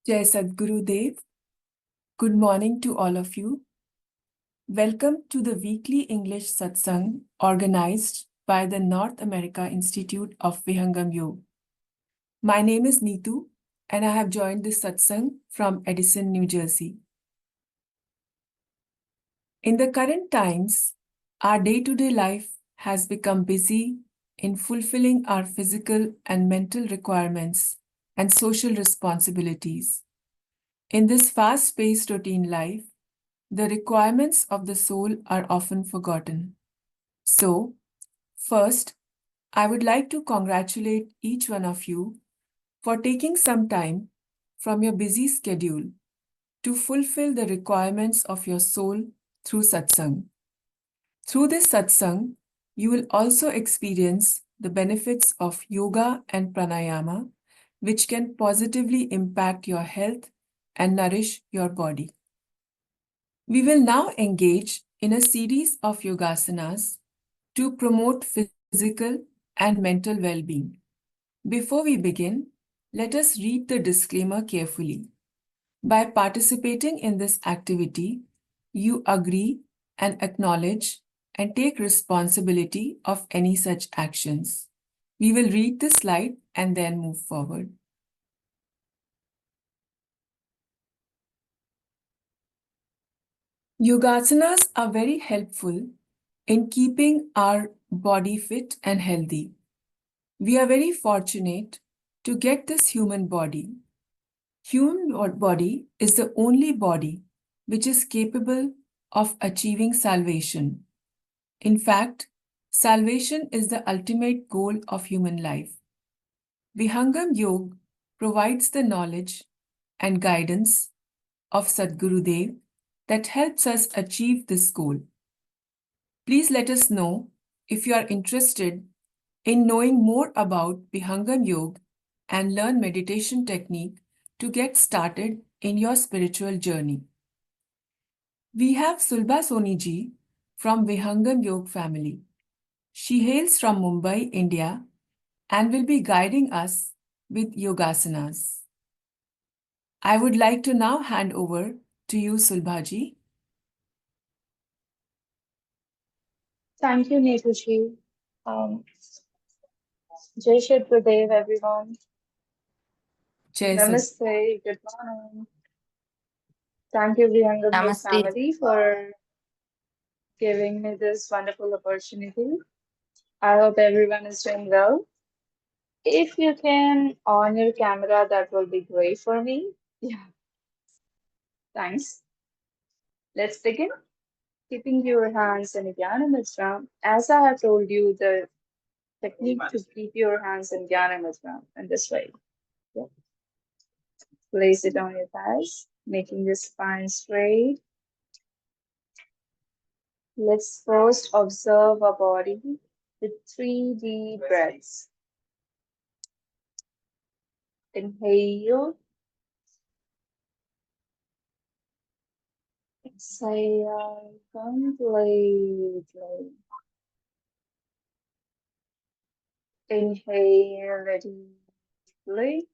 Jai Sadgurudeo. Good morning to all of you. Welcome to the weekly English Satsang organized by the North America Institute of Vihangam Yoga. My name is Neetu and I have joined this Satsang from Edison, New Jersey. In the current times, our day-to-day life has become busy in fulfilling our physical and mental requirements and social responsibilities. In this fast-paced routine life, the requirements of the soul are often forgotten. So, first, I would like to congratulate each one of you for taking some time from your busy schedule to fulfill the requirements of your soul through satsang. Through this satsang, you will also experience the benefits of yoga and pranayama, which can positively impact your health and nourish your body. We will now engage in a series of yogasanas to promote physical and mental well-being. Before we begin, let us read the disclaimer carefully. By participating in this activity, you agree and acknowledge and take responsibility of any such actions. We will read the slide and then move forward. Yogasanas are very helpful in keeping our body fit and healthy. We are very fortunate to get this human body. Human body is the only body which is capable of achieving salvation. In fact, salvation is the ultimate goal of human life. Vihangam Yoga provides the knowledge and guidance of Sadgurudeo that helps us achieve this goal. Please let us know if you are interested in knowing more about Vihangam Yoga and learn meditation technique to get started in your spiritual journey. We have Sulba Soni ji from Vihangam Yoga family. She hails from Mumbai, India, and will be guiding us with yogasanas. I would like to now hand over to you, Sulba ji. Thank you, Neetuji. Jai Sadgurudeo, everyone. Jai Namaste, good morning. Thank you, Vihangam Yoga family, for giving me this wonderful opportunity. I hope everyone is doing well. If you can on your camera, that will be great for me. Yeah, thanks. Let's begin. Keeping your hands in Jnana Mudra. As I have told you, the technique to keep your hands in Jnana Mudra in this way. Yeah. Place it on your thighs, making the spine straight. Let's first observe our body with 3 deep breaths. Inhale. Exhale completely. Inhale deeply.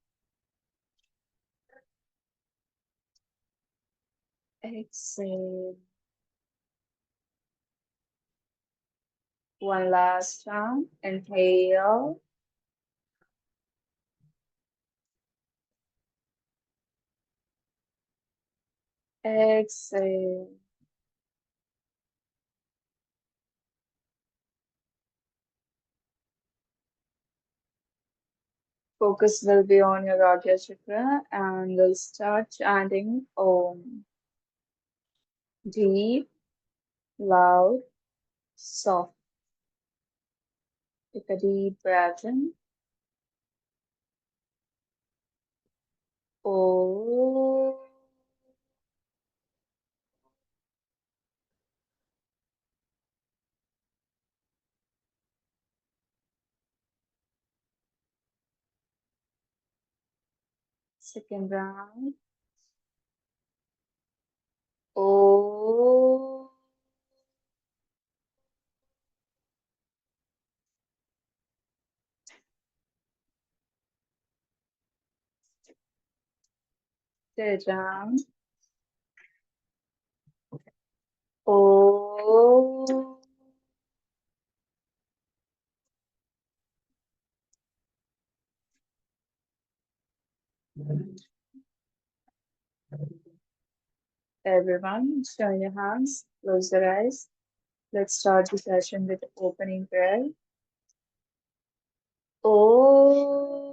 Exhale. One last time. Inhale. Exhale. Focus will be on your Ragya chakra and we'll start chanting Om. Deep, loud, soft. Take a deep breath in. Om. Second round. Om. Sit down. Oh. Everyone, join your hands, close your eyes. Let's start the session with opening prayer. Oh.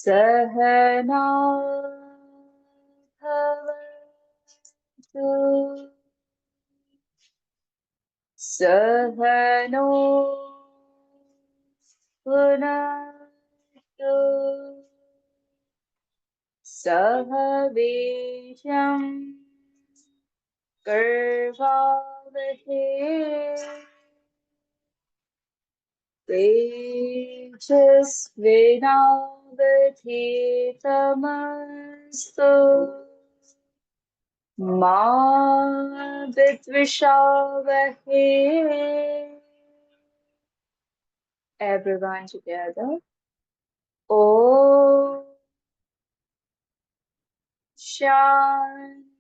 Sahana bhavatu Sahano Punatu Sahavesham Karvavahe Tejasvinavadhitamastu Ma Vidvishavahe. Everyone together. Om Shanti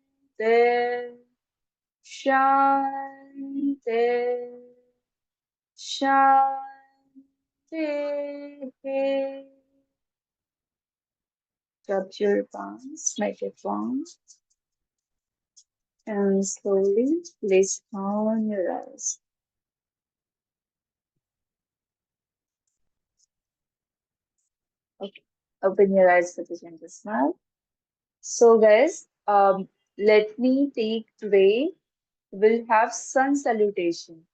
Shanti Shanti. Rub your palms, make it warm, and slowly place down your eyes. Okay, open your eyes with a gentle smile. So, guys, let me take today. We'll have sun salutation,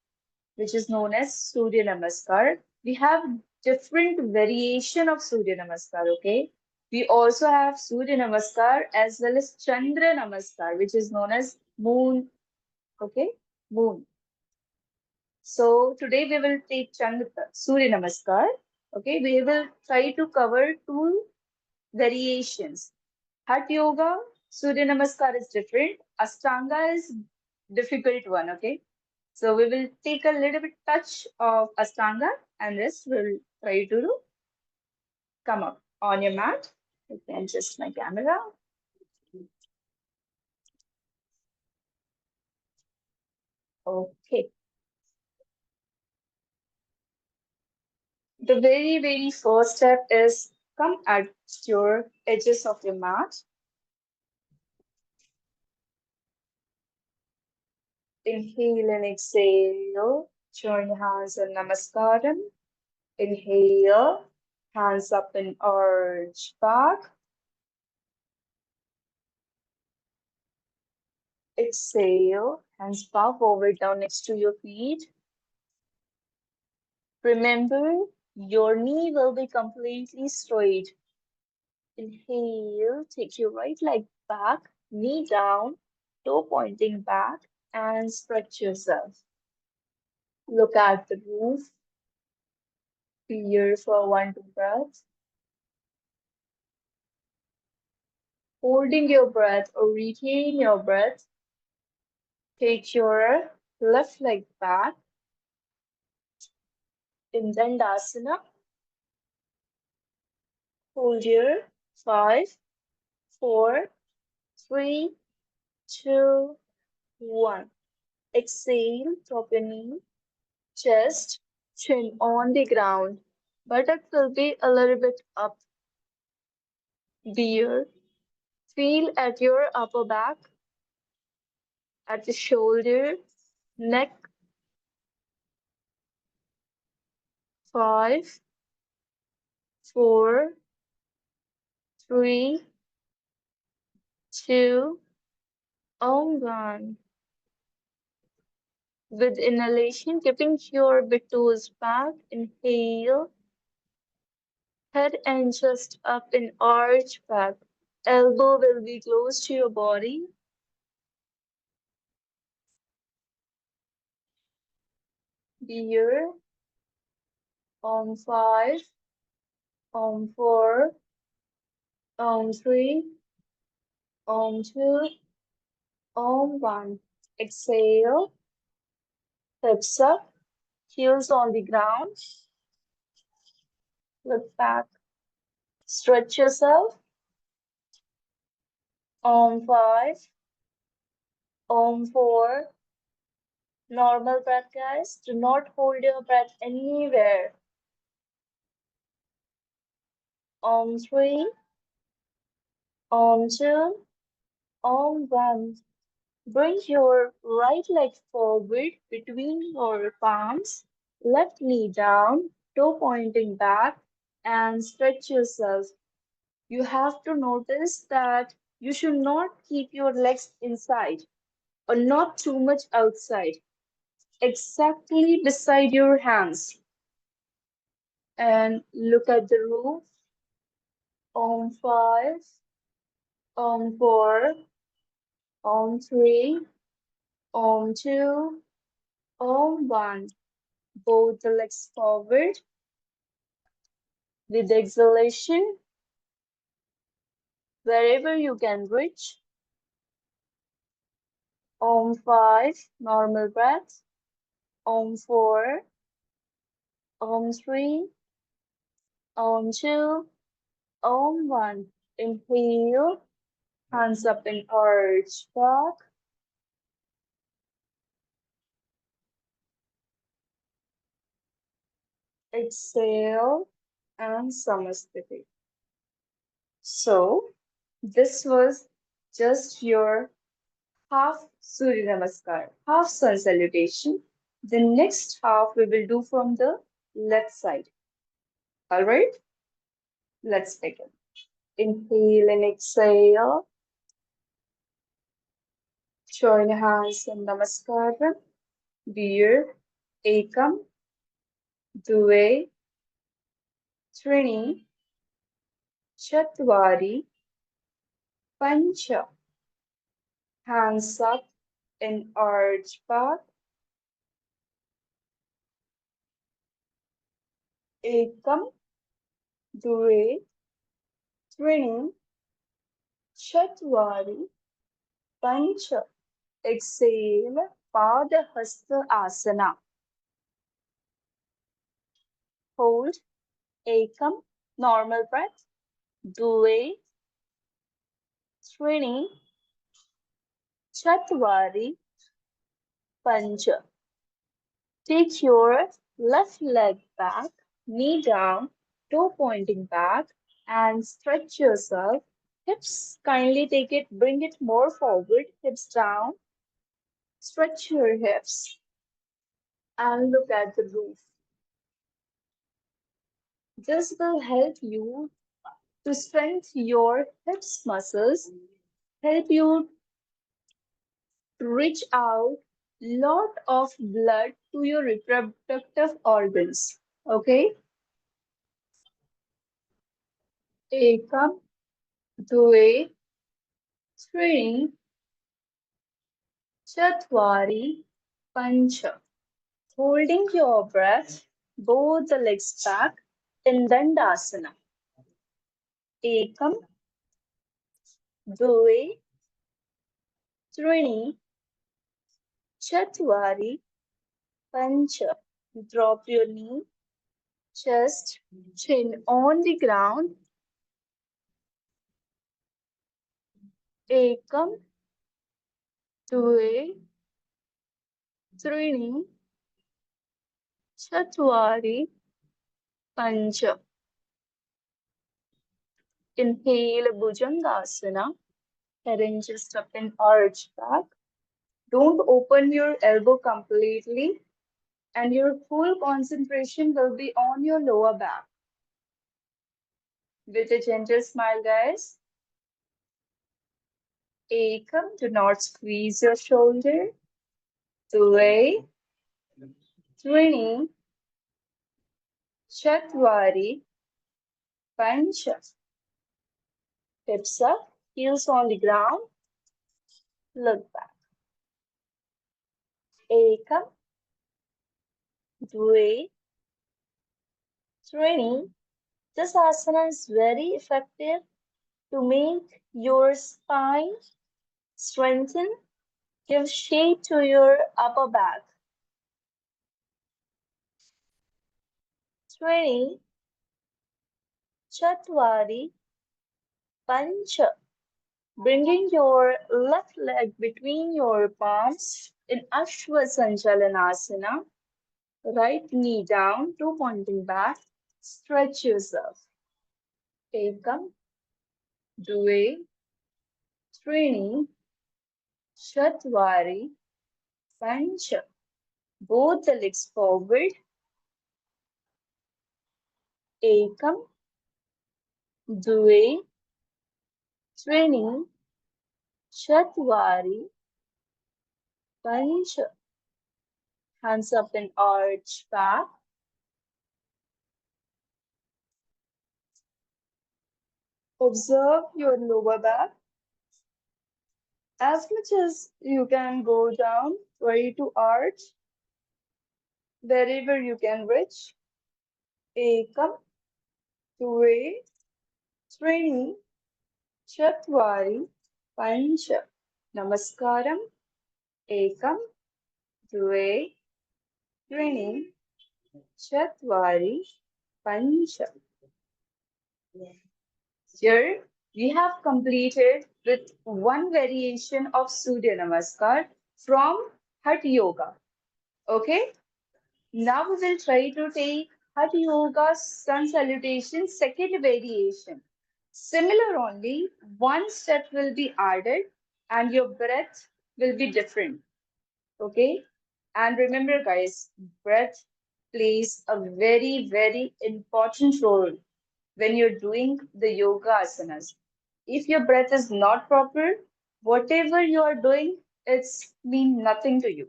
which is known as Surya Namaskar. We have different variation of Surya Namaskar, okay? We also have Surya Namaskar as well as Chandra Namaskar, which is known as moon, okay? Moon. So today we will take Surya Namaskar, okay? We will try to cover two variations. Hatha Yoga, Surya Namaskar is different. Ashtanga is difficult one, okay? So we will take a little bit touch of Ashtanga and rest will try to come up on your mat. You can adjust my camera. Okay. The very first step is come at your edges of your mat. Inhale and exhale. Join your hands in Namaskaram. Inhale, hands up and arch back. Exhale, hands bow forward down next to your feet. Remember, your knee will be completely straight. Inhale, take your right leg back, knee down, toe pointing back, and stretch yourself. Look at the roof. Be here for 1-2 breaths. Holding your breath or retain your breath. Take your left leg back in Dandasana. Hold here. 5, 4, 3, 2, 1. Exhale, drop your knee, chest, chin on the ground. Buttock will be a little bit up. Beer. Feel at your upper back, at the shoulder, neck. 5, 4, 3, 2, 1. With inhalation, keeping your big toes back, inhale, head and chest up and arch back. Elbow will be close to your body. Here, on 5, on 4, on 3, on 2, on 1. Exhale, hips up, heels on the ground. Look back. Stretch yourself. Om 5. Om 4. Normal breath, guys. Do not hold your breath anywhere. Om 3. Om 2. Om 1. Bring your right leg forward between your palms, left knee down, toe pointing back, and stretch yourself. You have to notice that you should not keep your legs inside or not too much outside, exactly beside your hands. And look at the roof. Om 5, Om 4, Om 3, Om 2, Om 1. Both the legs forward. With exhalation, wherever you can reach. Om 5, normal breath. Om 4, Om 3, Om 2, Om 1. Inhale, hands up and arch back. Exhale and Samasthiti. So, this was just your half Surya Namaskar, half sun salutation. The next half we will do from the left side. All right, let's begin. Inhale and exhale. Join hands in Namaskaram. Dear Ekam, Dve, Trini, Chatvari, Pancha. Hands up in arch back. Ekam, Dve, Trini, Chatvari, Pancha. Exhale, Padahasta Asana. Hold, Ekam, normal breath. Dve, Trini, Chatvari, Pancha. Take your left leg back, knee down, toe pointing back, and stretch yourself. Hips, kindly take it, bring it more forward, hips down. Stretch your hips and look at the roof. This will help you to strengthen your hips muscles, help you to reach out lot of blood to your reproductive organs. Okay? Ekam, dve, three, chatvari, pancha. Holding your breath, both the legs back in Dandasana. Ekam, dve, trini, chatvari, pancha. Drop your knee, chest, chin on the ground. Ekam, dve, trini, chatvari, pancha. Inhale Bhujangasana, head and chest up and arch back. Don't open your elbow completely, and your full concentration will be on your lower back. With a gentle smile, guys. Ekam, do not squeeze your shoulder. Dve, trini, chatvari, pancha. Hips up, heels on the ground. Look back. Ekam, dve, trini. This asana is very effective to make your spine strengthen, give shape to your upper back. 20, Chatwari, Pancha. Bringing your left leg between your palms in Ashwa Sanchalanasana. Right knee down, two pointing back. Stretch yourself. Ekam, Dve, Trini, Chatwari, Pancha. Both the legs forward. Ekam, Dve, Trini, Chatwari, Pancha. Hands up and arch back. Observe your lower back. As much as you can go down, try to arch wherever you can reach. Ekam, Dve, Trini, Chatwari, Pancha. Namaskaram. Ekam, Dve, Trini, Chatwari, Pancha. Here we have completed with one variation of Surya Namaskar from Hatha Yoga. Okay, now we will try to take Hatha Yoga Sun Salutation second variation. Similar only, one step will be added and your breath will be different. Okay, and remember, guys, breath plays a very, very important role when you're doing the yoga asanas. If your breath is not proper, whatever you are doing, it's mean nothing to you,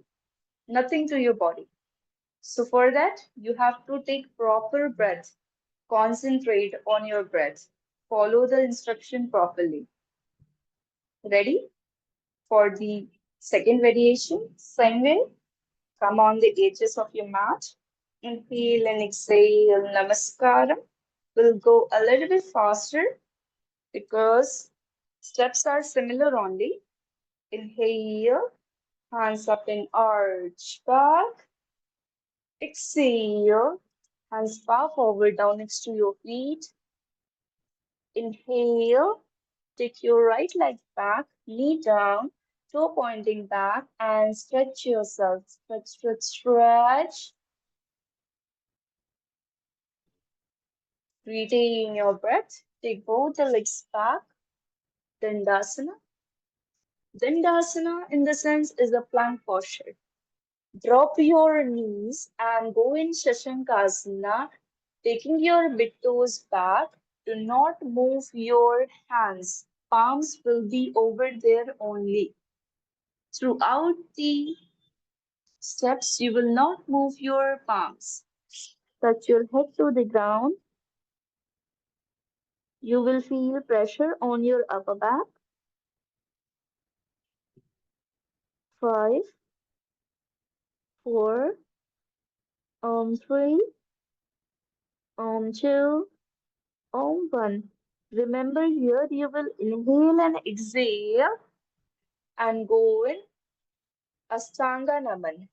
nothing to your body. So for that, you have to take proper breath, concentrate on your breath, follow the instruction properly. Ready for the second variation? Same way, come on the edges of your mat. Inhale and exhale, namaskaram. We'll go a little bit faster because steps are similar only. Inhale, hands up and arch back. Exhale, hands far forward down next to your feet. Inhale, take your right leg back, knee down, toe pointing back, and stretch yourself. Stretch, stretch, stretch. Retain your breath. Take both the legs back. Dandasana. Dandasana, in the sense, is a plank posture. Drop your knees and go in Shashankasana, taking your big toes back. Do not move your hands. Palms will be over there only. Throughout the steps, you will not move your palms. Touch your head to the ground. You will feel pressure on your upper back. 5, 4, 3, 2, 1. Remember here you will inhale and exhale and go in Astanga Naman.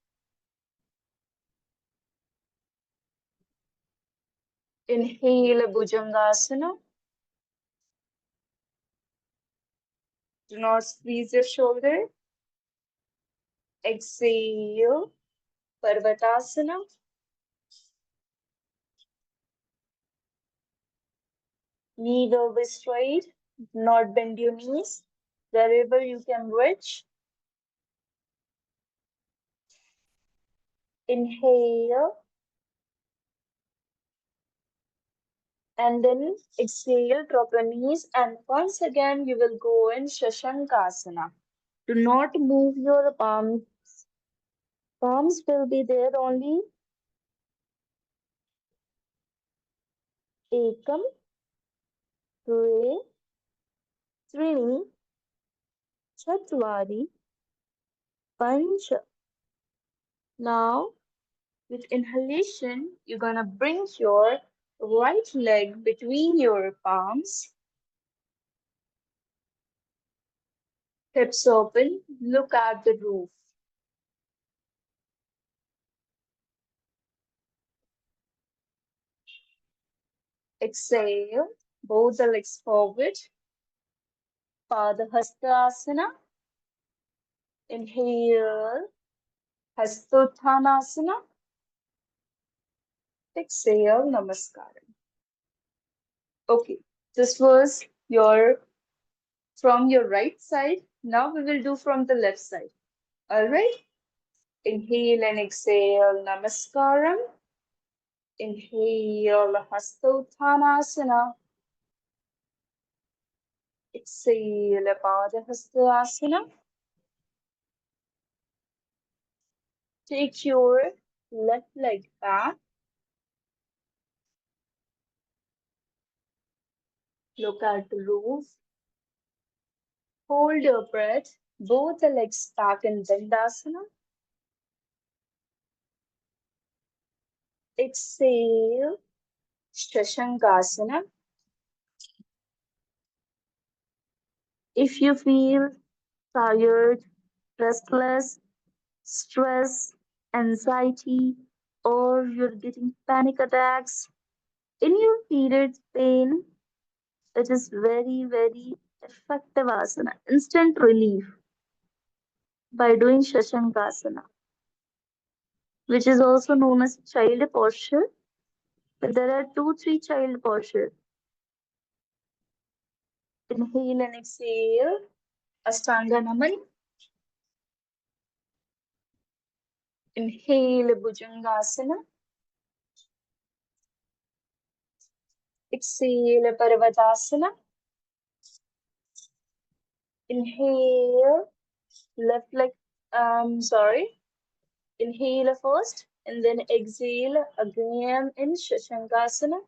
Inhale Bhujangasana. Do not squeeze your shoulder. Exhale Parvatasana. Knee will be straight. Not bend your knees. Wherever you can reach. Inhale. And then exhale, drop your knees, and once again you will go in Shashankasana. Do not move your palms. Palms will be there only. Ekam, Dve, Trini, Chatwari, Pancha. Now, with inhalation, you're gonna bring your right leg between your palms, hips open, look at the roof. Exhale, Both the legs forward. Padahastasana. Inhale. Hastottanasana. Exhale. Namaskaram. Okay, this was from your right side. Now we will do from the left side. All right. Inhale and exhale. Namaskaram. Inhale. Hastottanasana. Exhale. Padahastasana. Take your left leg back. Look at the roof. Hold your breath. Both the legs back in Dandasana. Exhale. Shashangasana. If you feel tired, restless, stress, anxiety, or you're getting panic attacks in your period pain, it is very, very effective asana, instant relief by doing Shashangasana, which is also known as child posture. But there are two, three child posture. Inhale and exhale, Astanga Naman. Inhale, Bhujangasana. Exhale, Parvatasana. Inhale, left leg, sorry. Inhale first and then exhale again in Shashangasana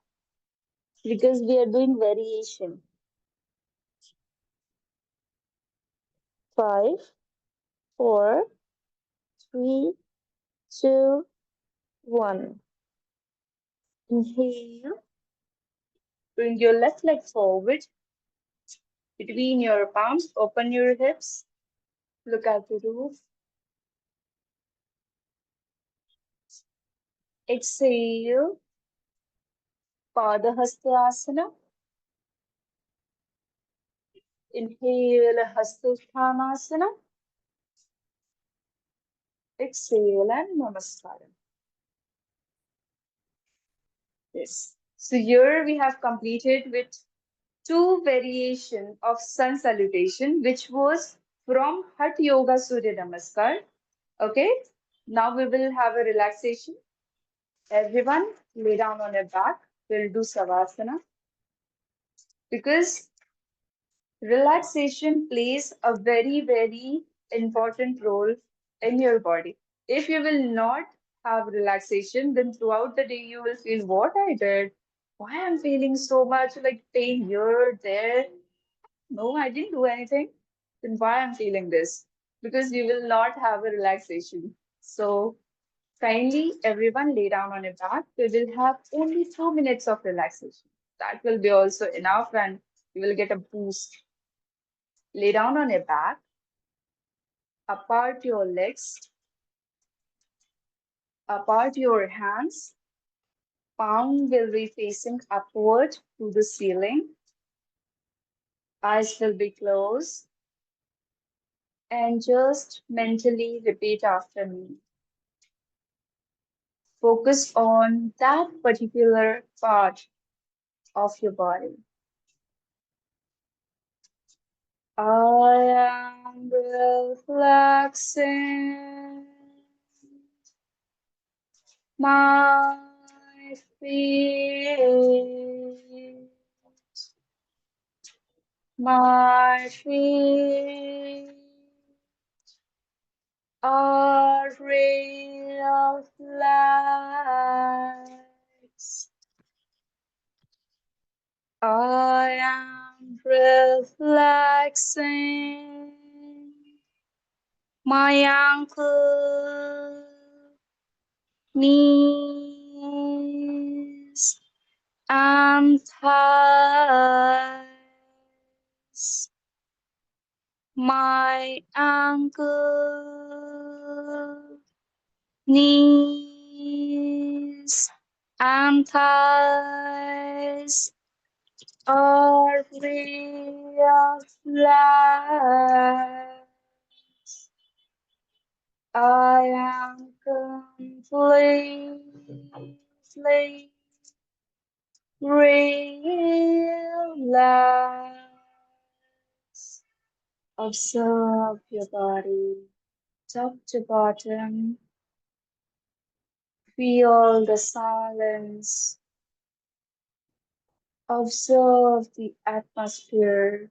because we are doing variation. 5, 4, 3, 2, 1. Inhale. Bring your left leg forward between your palms. Open your hips. Look at the roof. Exhale. Padahastasana. Inhale. Hastottanasana. Exhale and Namaskaram. Yes. So here we have completed with two variation of sun salutation, which was from Hatha Yoga Surya Namaskar. Okay. Now we will have a relaxation. Everyone lay down on your back. We'll do Savasana because relaxation plays a very, very important role in your body. If you will not have relaxation, then throughout the day you will feel what I did. Why I'm feeling so much like pain here, there. No, I didn't do anything. Then why I'm feeling this? Because you will not have a relaxation. So kindly everyone lay down on your back. We will have only 2 minutes of relaxation. That will be also enough and you will get a boost. Lay down on your back, apart your legs, apart your hands. Palm will be facing upward to the ceiling. Eyes will be closed. And just mentally repeat after me. Focus on that particular part of your body. I am relaxing my feet. My feet are relaxed. I am relaxing my ankle, knees, and thighs. My ankle, knees, and thighs are free of life. I am completely realized. Observe your body, top to bottom. Feel the silence. Observe the atmosphere.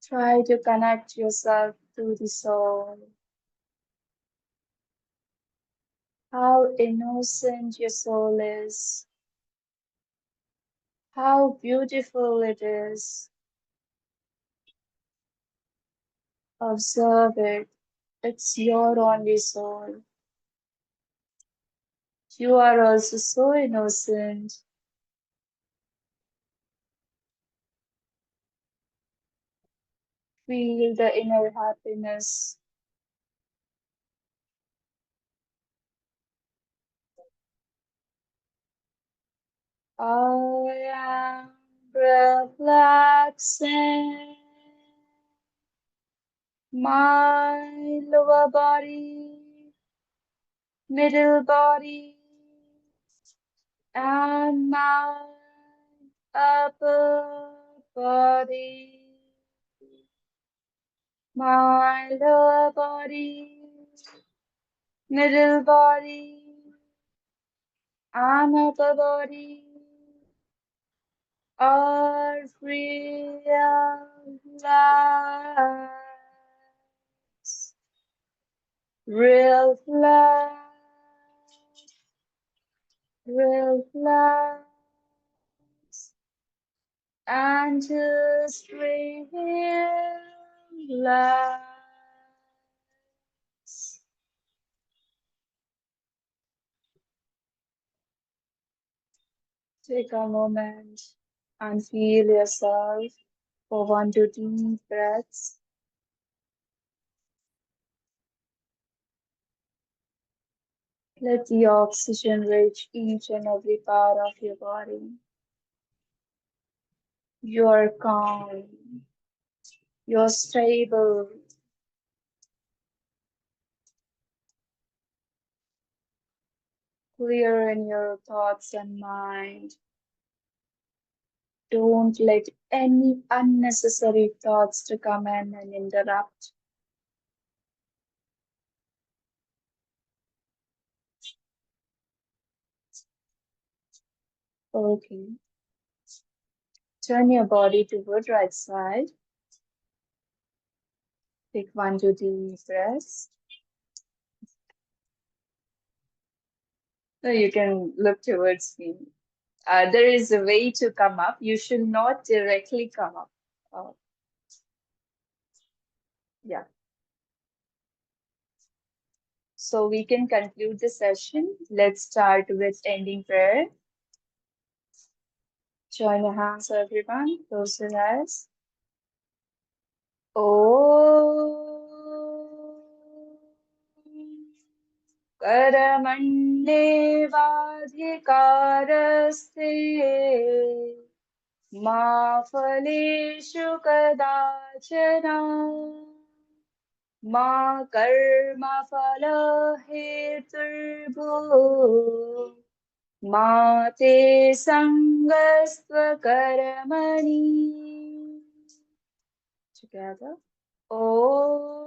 Try to connect yourself to the soul. How innocent your soul is. How beautiful it is. Observe it. It's your only soul. You are also so innocent. Feel the inner happiness. I am relaxing my lower body, middle body, and my upper body, my lower body, middle body, and upper body are free of lies. Real life, real life, and just real life. Take a moment and feel yourself for 1 to 2 breaths. Let the oxygen reach each and every part of your body. You're calm, you're stable, clear in your thoughts and mind. Don't let any unnecessary thoughts to come in and interrupt. Okay. Turn your body toward right side. Take 1 to 2 breaths. So you can look towards me. There is a way to come up. You should not directly come up. Uh, yeah. So we can conclude the session. Let's start with ending prayer. Join your hands, everyone. Close your eyes. कर्मण्येवाधिकारस्ते मा फलेषु कदाचन मा कर्मफलहेतुर्भुः मा ते सङ्गस्त्वकर्मणि. Together. Om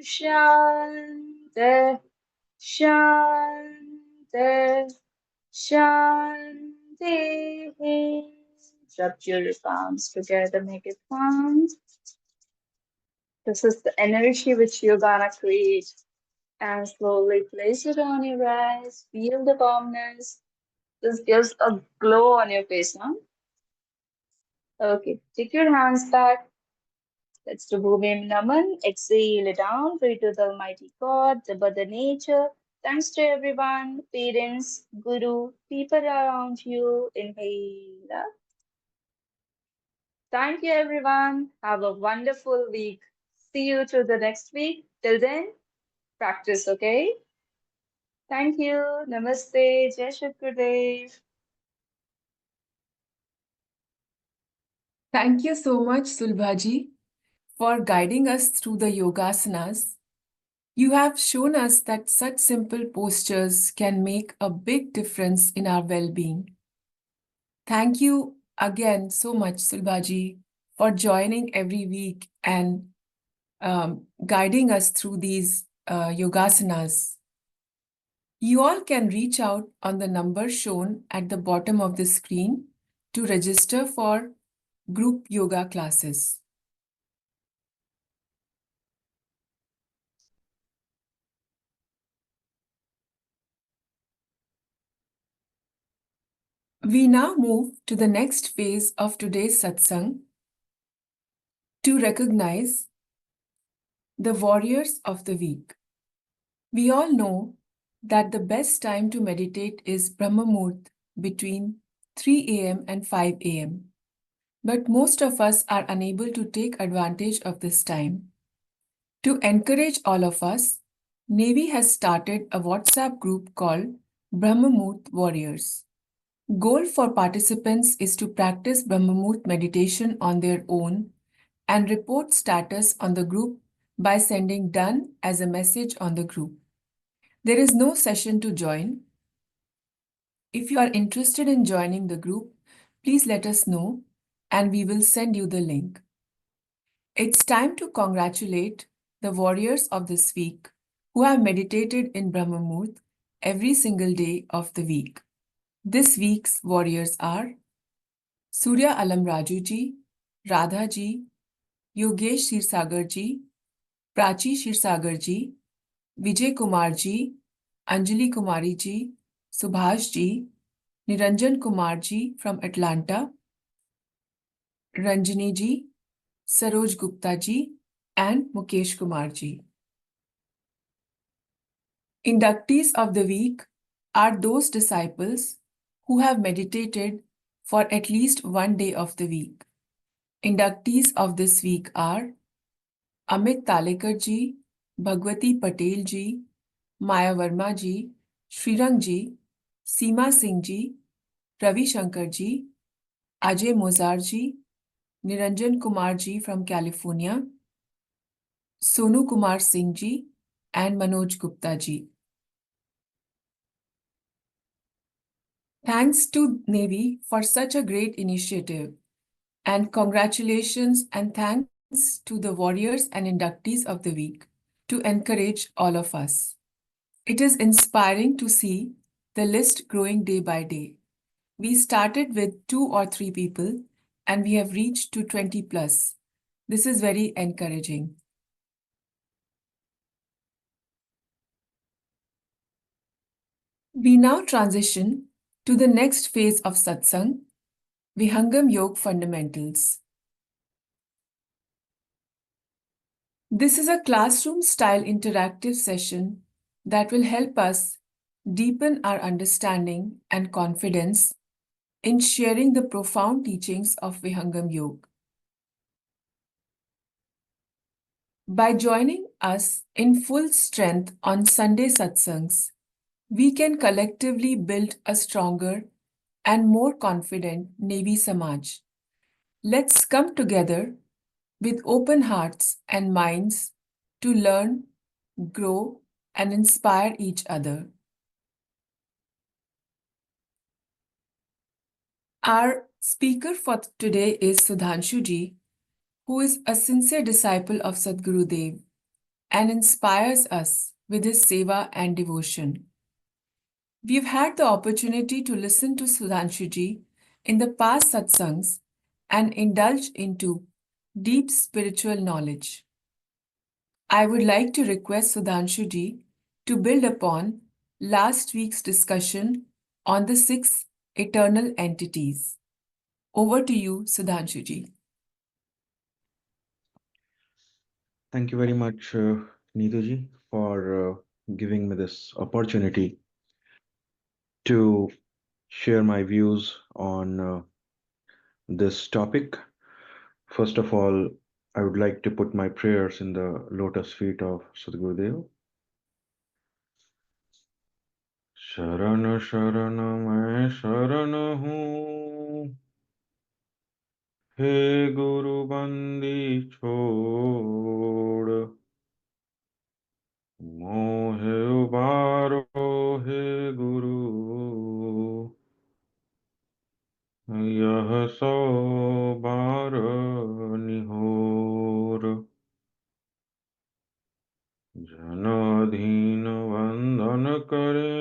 Shanti Shanti Shanti. Rub your palms together, make it one. This is the energy which you're gonna create. And slowly place it on your eyes. Feel the warmness. This gives a glow on your face, huh? Okay, take your hands back. Let's do Bhumim Naman. Exhale it down. Pray to the Almighty God, the Mother Nature. Thanks to everyone, parents, Guru, people around you. Inhale up. Thank you, everyone. Have a wonderful week. See you to the next week. Till then, practice, okay? Thank you. Namaste. Jai Shukrudev. Thank you so much, Sulbhaji, for guiding us through the yogasanas. You have shown us that such simple postures can make a big difference in our well being. Thank you again so much, Sulbhaji, for joining every week and guiding us through these yogasanas. You all can reach out on the number shown at the bottom of the screen to register for group yoga classes. We now move to the next phase of today's satsang to recognize the warriors of the week. We all know that the best time to meditate is Brahma Muhurt between 3 a.m. and 5 a.m. But most of us are unable to take advantage of this time. To encourage all of us, NAIVY has started a WhatsApp group called Brahma Muhurt Warriors. Goal for participants is to practice Brahma Muhurt meditation on their own and report status on the group by sending done as a message on the group. There is no session to join. If you are interested in joining the group, please let us know and we will send you the link. It's time to congratulate the warriors of this week who have meditated in Brahma Muhurt every single day of the week. This week's warriors are Surya Alam Raju ji, Radha ji, Yogesh Shirsagar ji, Prachi Shirsagar ji, Vijay Kumar ji, Anjali Kumari ji, Subhash ji, Niranjan Kumar ji from Atlanta, Ranjini ji, Saroj Gupta ji, and Mukesh Kumar ji. Inductees of the week are those disciples who have meditated for at least one day of the week. Inductees of this week are Amit Talekar ji, Bhagwati Patel ji, Maya Verma ji, Srirang ji, Seema Singh ji, Ravi Shankar ji, Ajay Mozar ji, Niranjan Kumar ji from California, Sonu Kumar Singh ji, and Manoj Gupta ji. Thanks to NAIVY for such a great initiative, and congratulations and thanks to the warriors and inductees of the week to encourage all of us. It is inspiring to see the list growing day by day. We started with 2 or 3 people and we have reached to 20 plus. This is very encouraging. We now transition to the next phase of Satsang, Vihangam Yoga Fundamentals. This is a classroom-style interactive session that will help us deepen our understanding and confidence in sharing the profound teachings of Vihangam Yoga. By joining us in full strength on Sunday satsangs, we can collectively build a stronger and more confident NAIVY Samaj. Let's come together with open hearts and minds to learn, grow, and inspire each other. Our speaker for today is Sudhanshu ji, who is a sincere disciple of Sadgurudeo and inspires us with his seva and devotion. We've had the opportunity to listen to Sudhanshu ji in the past satsangs and indulge into deep spiritual knowledge. I would like to request Sudhanshu ji to build upon last week's discussion on the 6 eternal entities. Over to you, Sudhanshu ji. Thank you very much, Neetu for giving me this opportunity to share my views on this topic. First of all, I would like to put my prayers in the lotus feet of Sadgurudeo. शरण शरण मैं शरण हूँ, हे गुरु बंदी छोड़, मोहे उबारो हे गुरु, यह सो बार निहोर। जन अधीन वंदन करे,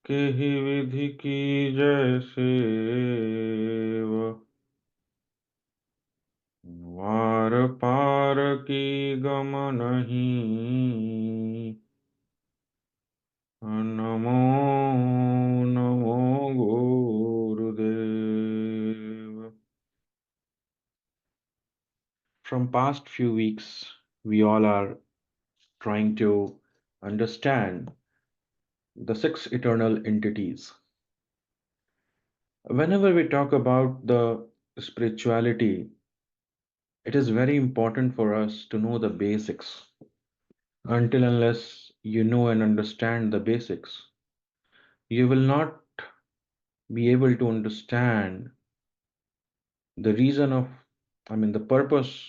केहि विधि की जैसे वार पार की गम नहीं, नमो नमो गुरुदेव। From past few weeks, we all are trying to understand the six eternal entities. Whenever we talk about the spirituality, it is very important for us to know the basics. Until unless you know and understand the basics, you will not be able to understand the reason of, the purpose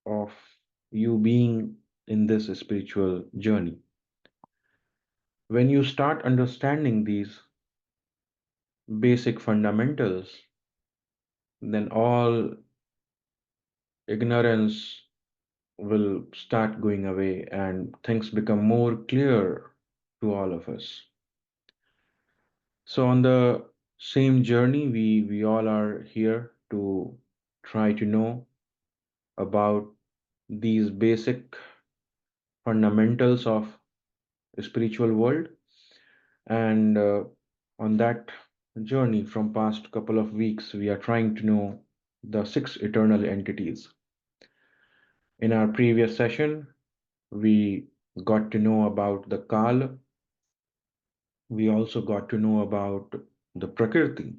of you being in this spiritual journey. When you start understanding these basic fundamentals, then all ignorance will start going away and things become more clear to all of us. So, on the same journey, we all are here to try to know about these basic fundamentals of the spiritual world. And on that journey from past couple of weeks, we are trying to know the six eternal entities. In our previous session, we got to know about the Kal. We also got to know about the Prakriti.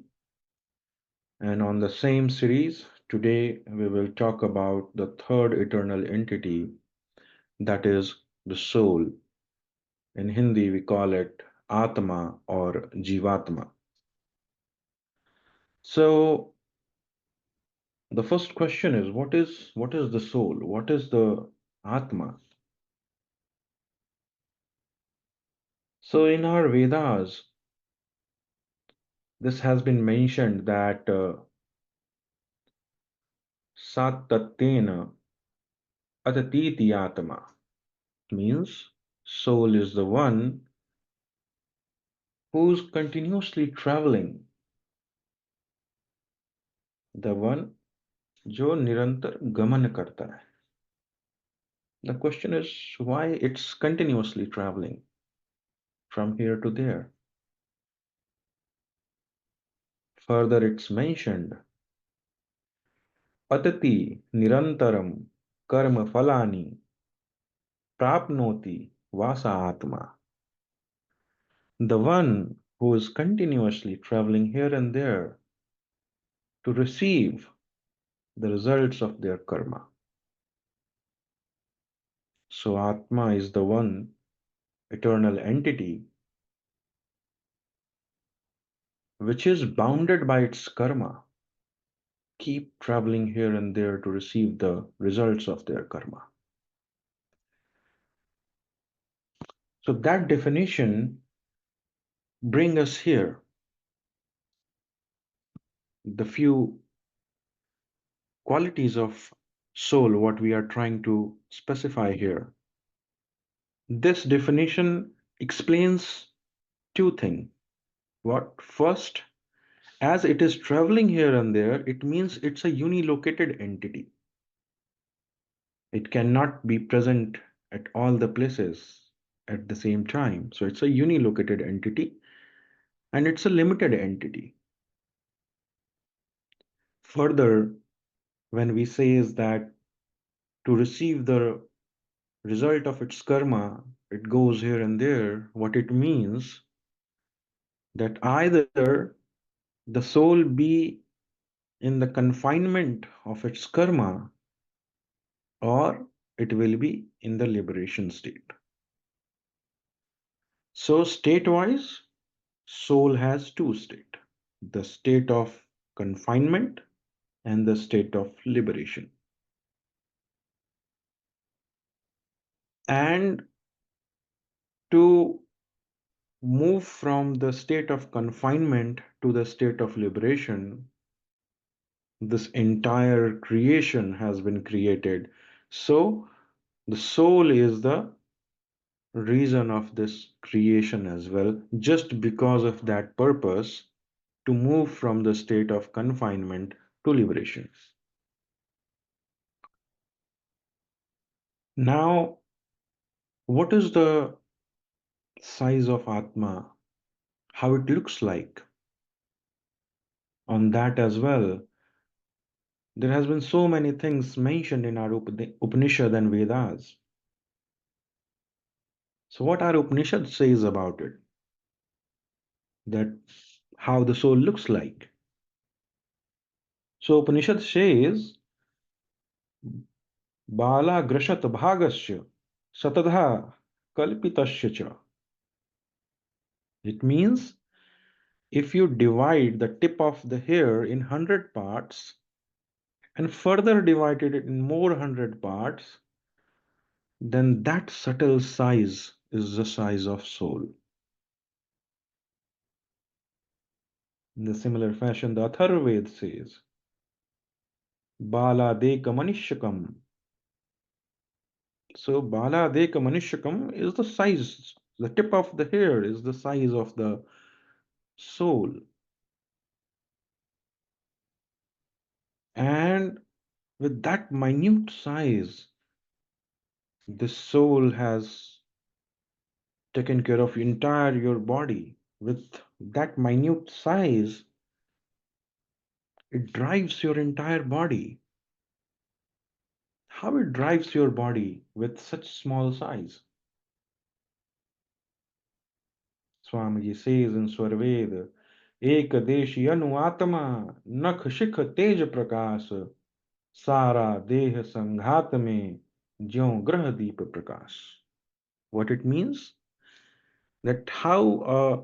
And on the same series, today we will talk about the third eternal entity, that is the soul. In Hindi, we call it Atma or Jivatma. So the first question is, what is the soul? What is the Atma? So in our Vedas, this has been mentioned that Satatena Atatiti Atma means soul is the one who's continuously traveling, the one जो निरंतर गमन करता है. The question is why it's continuously traveling from here to there. Further, it's mentioned Atati nirantaram karma falani prapnoti vasa atma. The one who is continuously traveling here and there to receive the results of their karma. So Atma is the one eternal entity which is bounded by its karma, keep traveling here and there to receive the results of their karma. So that definition bring us here. The few qualities of soul, what we are trying to specify here. This definition explains two things. What? First, as it is traveling here and there, it means it's a unilocated entity. It cannot be present at all the places at the same time. So it's a unilocated entity and it's a limited entity. Further, when we say is that to receive the result of its karma, it goes here and there, what it means that either the soul be in the confinement of its karma or it will be in the liberation state. So state-wise, soul has two states, the state of confinement and the state of liberation. And to move from the state of confinement to the state of liberation, this entire creation has been created. So the soul is the reason of this creation as well, just because of that purpose, to move from the state of confinement to liberation. Now, what is the size of Atma? How it looks like? On that as well, there has been so many things mentioned in our Upanishad and Vedas. So what our Upanishad says about it, that how the soul looks like. So Upanishad says, Bala grashat bhagasya satadha kalpitasya cha. It means if you divide the tip of the hair in 100 parts and further divided it in more 100 parts, then that subtle size is the size of soul. In the similar fashion, the Atharvaved says, Bala deka manishakam. So Bala deka manishakam is the size, the tip of the hair is the size of the soul. And with that minute size, the soul has taken care of entire your body. With that minute size, it drives your entire body. How it drives your body with such small size? Swamiji says in Swarved, Ek deshi anu atma nakh shikh tej prakash sara deh sanghat mein jyon grah deep prakash. What it means? That how a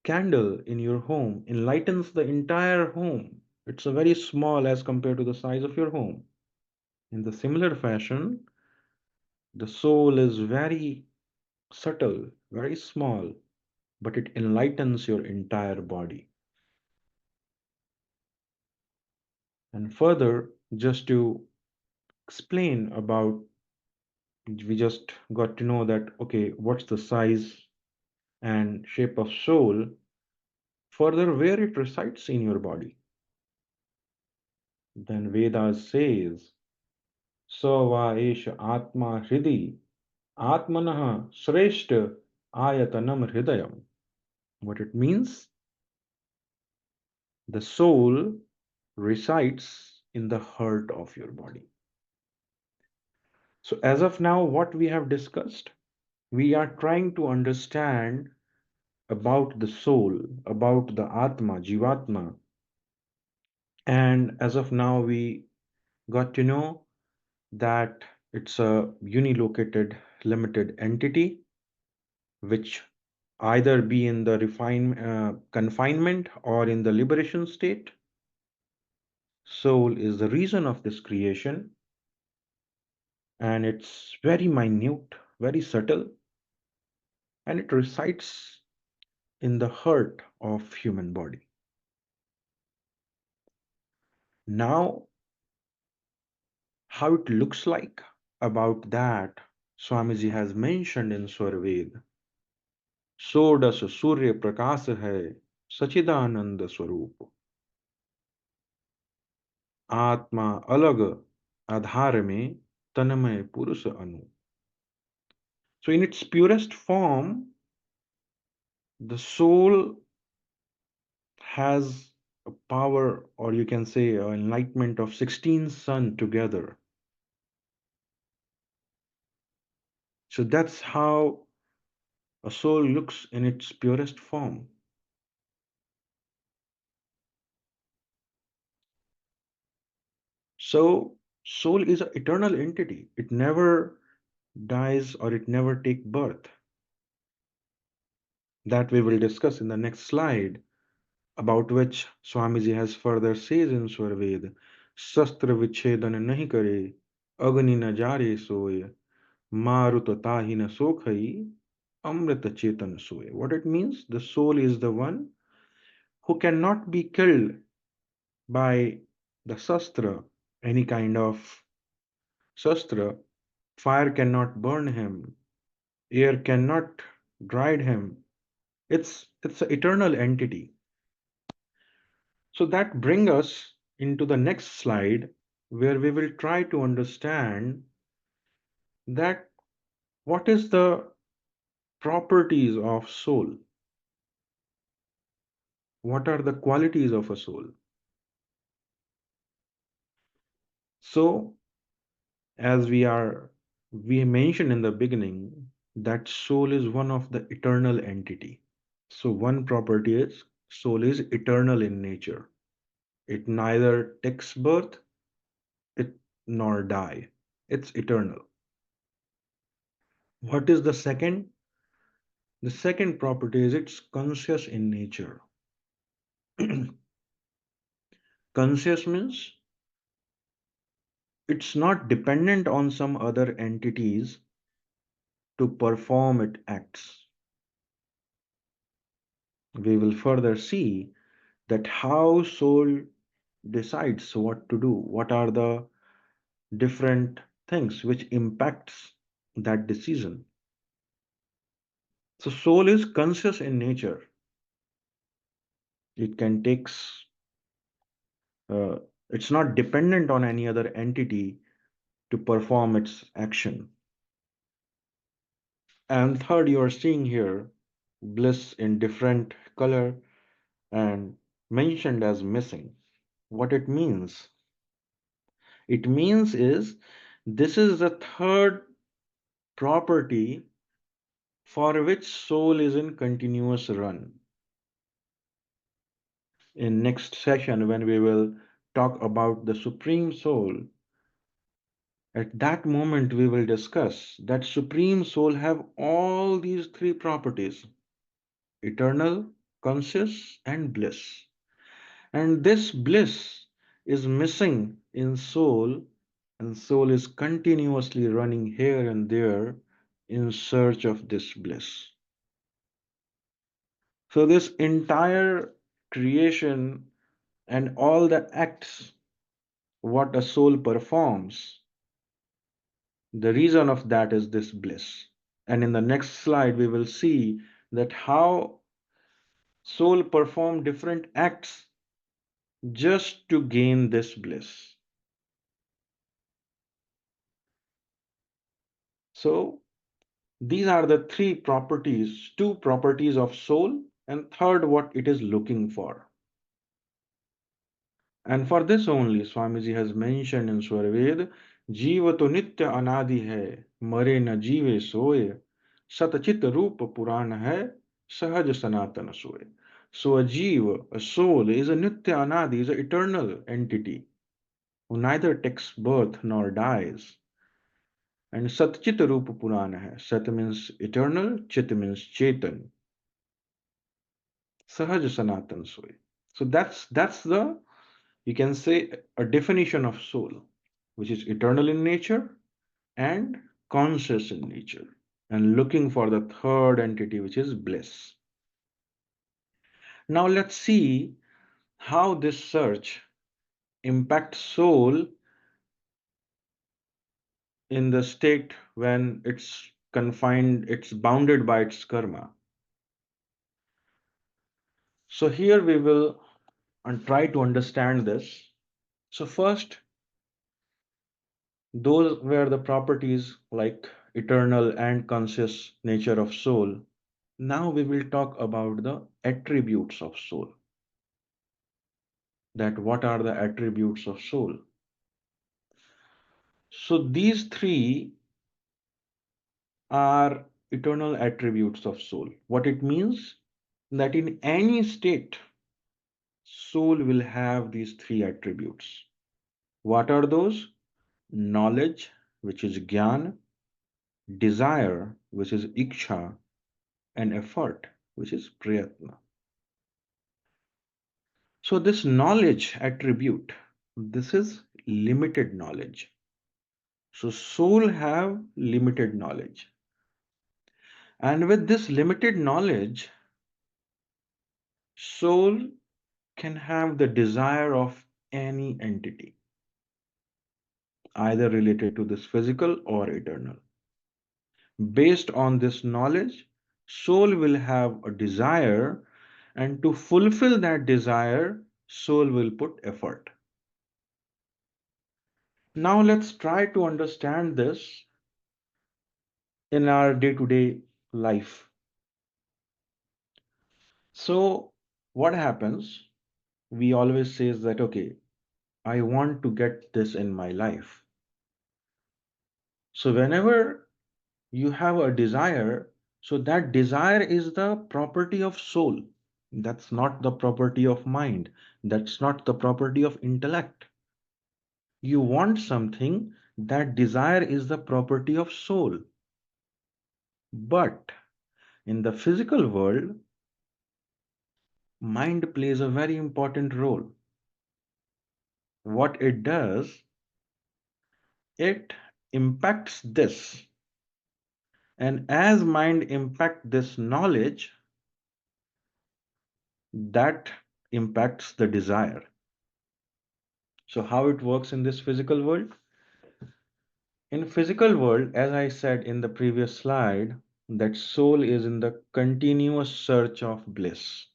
candle in your home enlightens the entire home. It's a very small as compared to the size of your home. In the similar fashion, the soul is very subtle, very small, but it enlightens your entire body. And further, just to explain about, we just got to know that, okay, what's the size and shape of soul, further, where it resides in your body. Then Vedas says, Sava esha atma hridi atmanah shreshta ayatanam hridayam. What it means? The soul resides in the heart of your body. So, as of now, what we have discussed, we are trying to understand about the soul, about the Atma, Jivatma. And as of now, we got to know that it's a unilocated limited entity which either be in the confinement or in the liberation state. Soul is the reason of this creation, and it's very minute, very subtle, and it resides in the heart of human body. Now, how it looks like, about that, Swamiji has mentioned in Swarved. Sodas Surya Prakas hai Sachidananda Swarup. आत्मा अलग आधार में तन्मय पुरुष अनु. So in its purest form, the soul has a power, or you can say an enlightenment of 16 sun together. So that's how a soul looks in its purest form. So soul is an eternal entity. It never dies or it never take birth. that we will discuss in the next slide, about which Swamiji has further says in Swarved, Shastra Vichedan nahi kare, Agni na jare soye, Marut tahi na sokhai, Amrita chetan soye. What it means? The soul is the one who cannot be killed by the Shastra, any kind of Shastra. Fire cannot burn him, air cannot dry him. It's an eternal entity. So that brings us into the next slide, where we will try to understand that what is the properties of soul? What are the qualities of a soul? So as we mentioned in the beginning that soul is one of the eternal entity. So one property is soul is eternal in nature. It neither takes birth, it nor die. It's eternal. What is the second? The second property is it's conscious in nature. Conscious means it's not dependent on some other entities to perform its acts. We will further see that how soul decides what to do, what are the different things which impacts that decision. So soul is conscious in nature. It can takes uh, it's not dependent on any other entity to perform its action. And third, you are seeing here bliss in different color and mentioned as missing. What it means? It means is this is the third property for which soul is in continuous run. In next session, when we will talk about the Supreme Soul, at that moment we will discuss that Supreme Soul have all these three properties: eternal, conscious, and bliss. And this bliss is missing in soul, and soul is continuously running here and there in search of this bliss. So, this entire creation and all the acts what a soul performs, the reason of that is this bliss. And in the next slide, we will see that how soul perform different acts just to gain this bliss. So these are the three properties, two properties of soul, and third, what it is looking for. And for this only, Swamiji has mentioned in Swarved, Jiva to nitya anadi hai, mare na jive soye, satchit roop puran hai, sahaj sanatana soye. So a jiva, a soul, is a nitya anadi, is an eternal entity who neither takes birth nor dies. And Satchit Rupa Purana hai. Sat means eternal, Chit means Chetan. Sahaj Sanatan Soy. So that's the, you can say, a definition of soul, which is eternal in nature and conscious in nature, and looking for the third entity, which is bliss. Now let's see how this search impacts soul in the state when it's confined, it's bounded by its karma. So here we will try to understand this. So first, those were the properties like eternal and conscious nature of soul. Now we will talk about the attributes of soul. That what are the attributes of soul? So these three are eternal attributes of soul. What it means? That in any state, soul will have these three attributes. What are those? Knowledge, which is jnana, desire, which is iksha, and effort, which is prayatna. So this knowledge attribute, this is limited knowledge. So soul have limited knowledge. And with this limited knowledge, soul can have the desire of any entity, either related to this physical or eternal. Based on this knowledge, soul will have a desire, and to fulfill that desire, soul will put effort. Now let's try to understand this in our day-to-day life. So what happens? We always say that, okay, I want to get this in my life. So whenever you have a desire, so that desire is the property of soul. That's not the property of mind. That's not the property of intellect. You want something, that desire is the property of soul. But in the physical world, mind plays a very important role. What it does, it impacts this. And as mind impact this knowledge, that impacts the desire. So how it works in this physical world? In physical world, as I said in the previous slide, that soul is in the continuous search of bliss.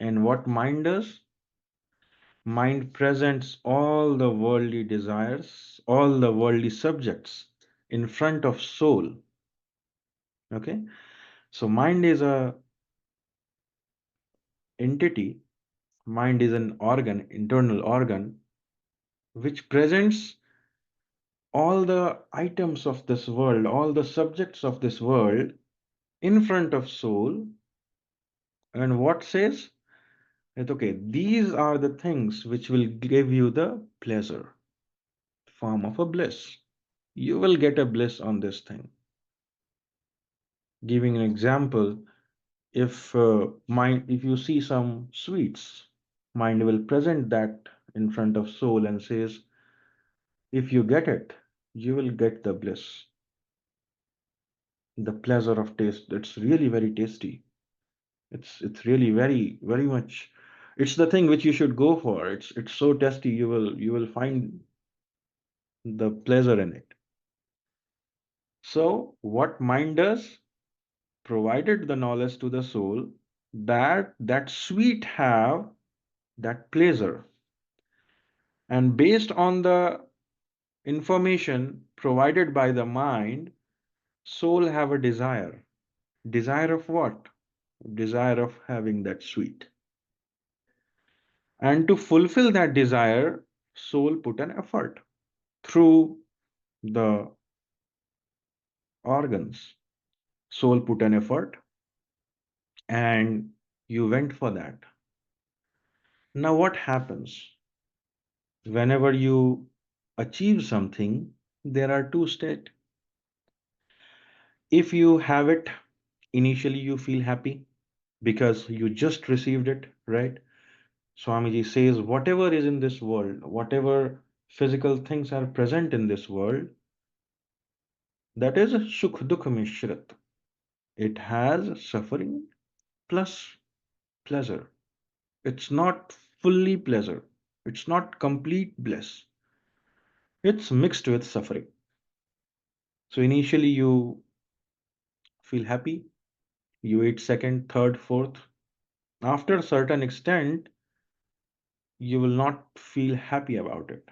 And what mind does? Mind presents all the worldly desires, all the worldly subjects in front of soul. Okay? So mind is a entity, mind is an organ, internal organ, which presents all the items of this world, all the subjects of this world in front of soul. And what says? That okay, these are the things which will give you the pleasure, form of a bliss. You will get a bliss on this thing. Giving an example, if you see some sweets, mind will present that in front of soul and says, if you get it, you will get the bliss, the pleasure of taste. It's really very tasty. It's really very much. It's the thing which you should go for. It's so tasty. You will find the pleasure in it. So what mind does? Provided the knowledge to the soul that that sweet have that pleasure, and based on the information provided by the mind, soul have a desire. Desire of what? Desire of having that sweet. And to fulfill that desire, soul put an effort through the organs. Soul put an effort and you went for that. Now, what happens? Whenever you achieve something, there are two states. If you have it, initially you feel happy because you just received it, right? Swamiji says, whatever is in this world, whatever physical things are present in this world, that is Sukh Dukh Mishrat. It has suffering plus pleasure. It's not fully pleasure. It's not complete bliss. It's mixed with suffering. So initially you feel happy, you eat second, third, fourth. After a certain extent, you will not feel happy about it.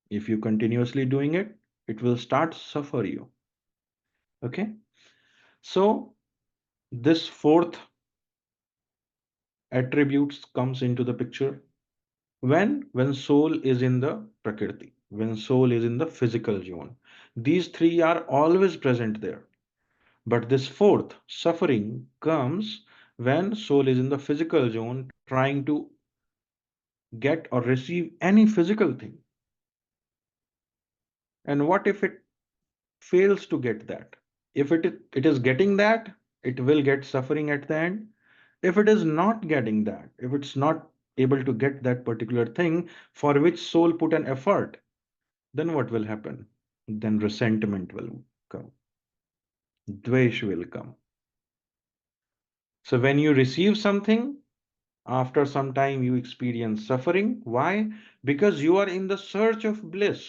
If you continuously doing it, it will start suffer you. Okay? So this fourth attributes comes into the picture when soul is in the prakriti, when soul is in the physical zone. These three are always present there. But this fourth suffering comes when soul is in the physical zone trying to get or receive any physical thing. And what if it fails to get that? If it is getting that, it will get suffering at the end. If it is not getting that, if it's not able to get that particular thing for which soul put an effort, then what will happen? Then resentment will come, dvesh will come. So when you receive something, after some time you experience suffering. Why? Because you are in the search of bliss.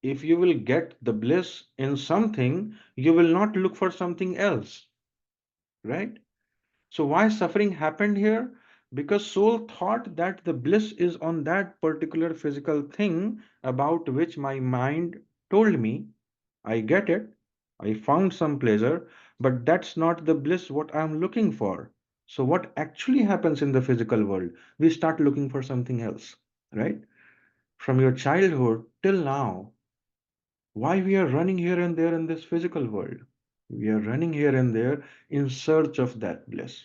If you will get the bliss in something, you will not look for something else, right? So why suffering happened here? Because soul thought that the bliss is on that particular physical thing about which my mind told me. I get it. I found some pleasure, but that's not the bliss what I'm looking for. So what actually happens in the physical world? We start looking for something else, right? From your childhood till now, why we are running here and there in this physical world? We are running here and there in search of that bliss.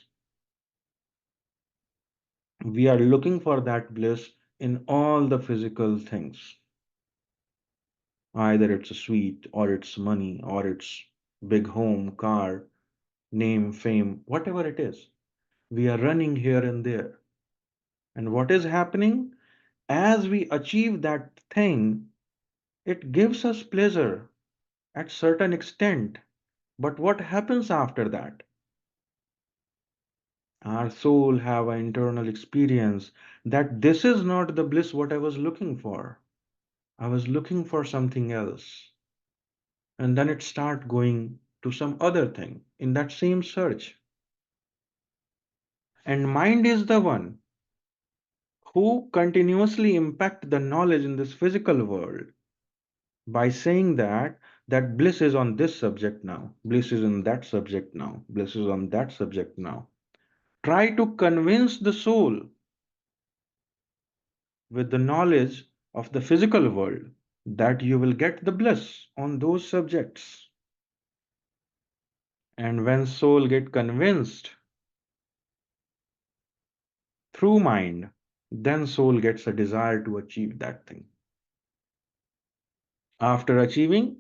We are looking for that bliss in all the physical things. Either it's a sweet, or it's money, or it's big home, car, name, fame, whatever it is. We are running here and there. And what is happening? As we achieve that thing, it gives us pleasure at certain extent. But what happens after that? Our soul have an internal experience that this is not the bliss what I was looking for. I was looking for something else. And then it start going to some other thing in that same search. And mind is the one who continuously impact the knowledge in this physical world by saying that bliss is on this subject now, bliss is on that subject now, bliss is on that subject now. Try to convince the soul with the knowledge of the physical world that you will get the bliss on those subjects. And when soul get convinced through mind, then soul gets a desire to achieve that thing. After achieving,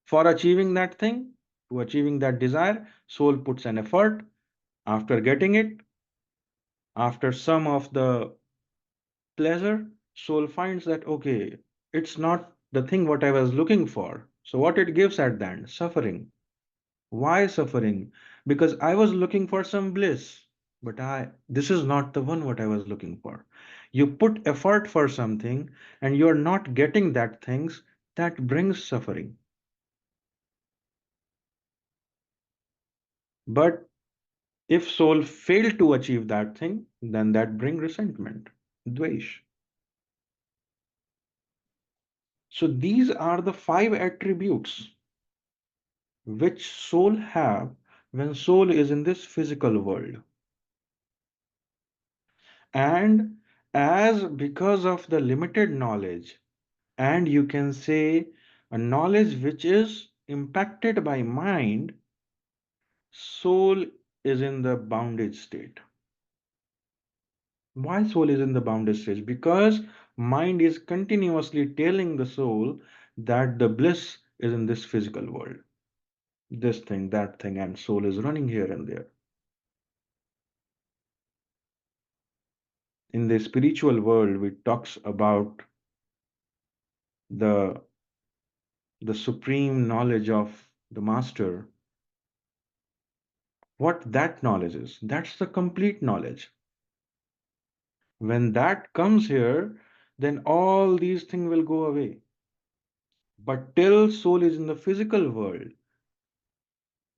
for achieving that thing, to achieving that desire, soul puts an effort. After getting it, after some of the pleasure, soul finds that, okay, it's not the thing what I was looking for. So what it gives at the end? Suffering. Why suffering? Because I was looking for some bliss, but this is not the one what I was looking for. You put effort for something and you're not getting that things, that brings suffering. But if soul failed to achieve that thing, then that bring resentment, dvesh. So these are the 5 attributes which soul have when soul is in this physical world. And as because of the limited knowledge, and you can say a knowledge which is impacted by mind, soul is in the bounded state. Why soul is in the bounded stage? Because mind is continuously telling the soul that the bliss is in this physical world, this thing, that thing, and soul is running here and there. In the spiritual world, we talks about the the supreme knowledge of the master. What that knowledge is, that's the complete knowledge. When that comes here, then all these things will go away. But till soul is in the physical world,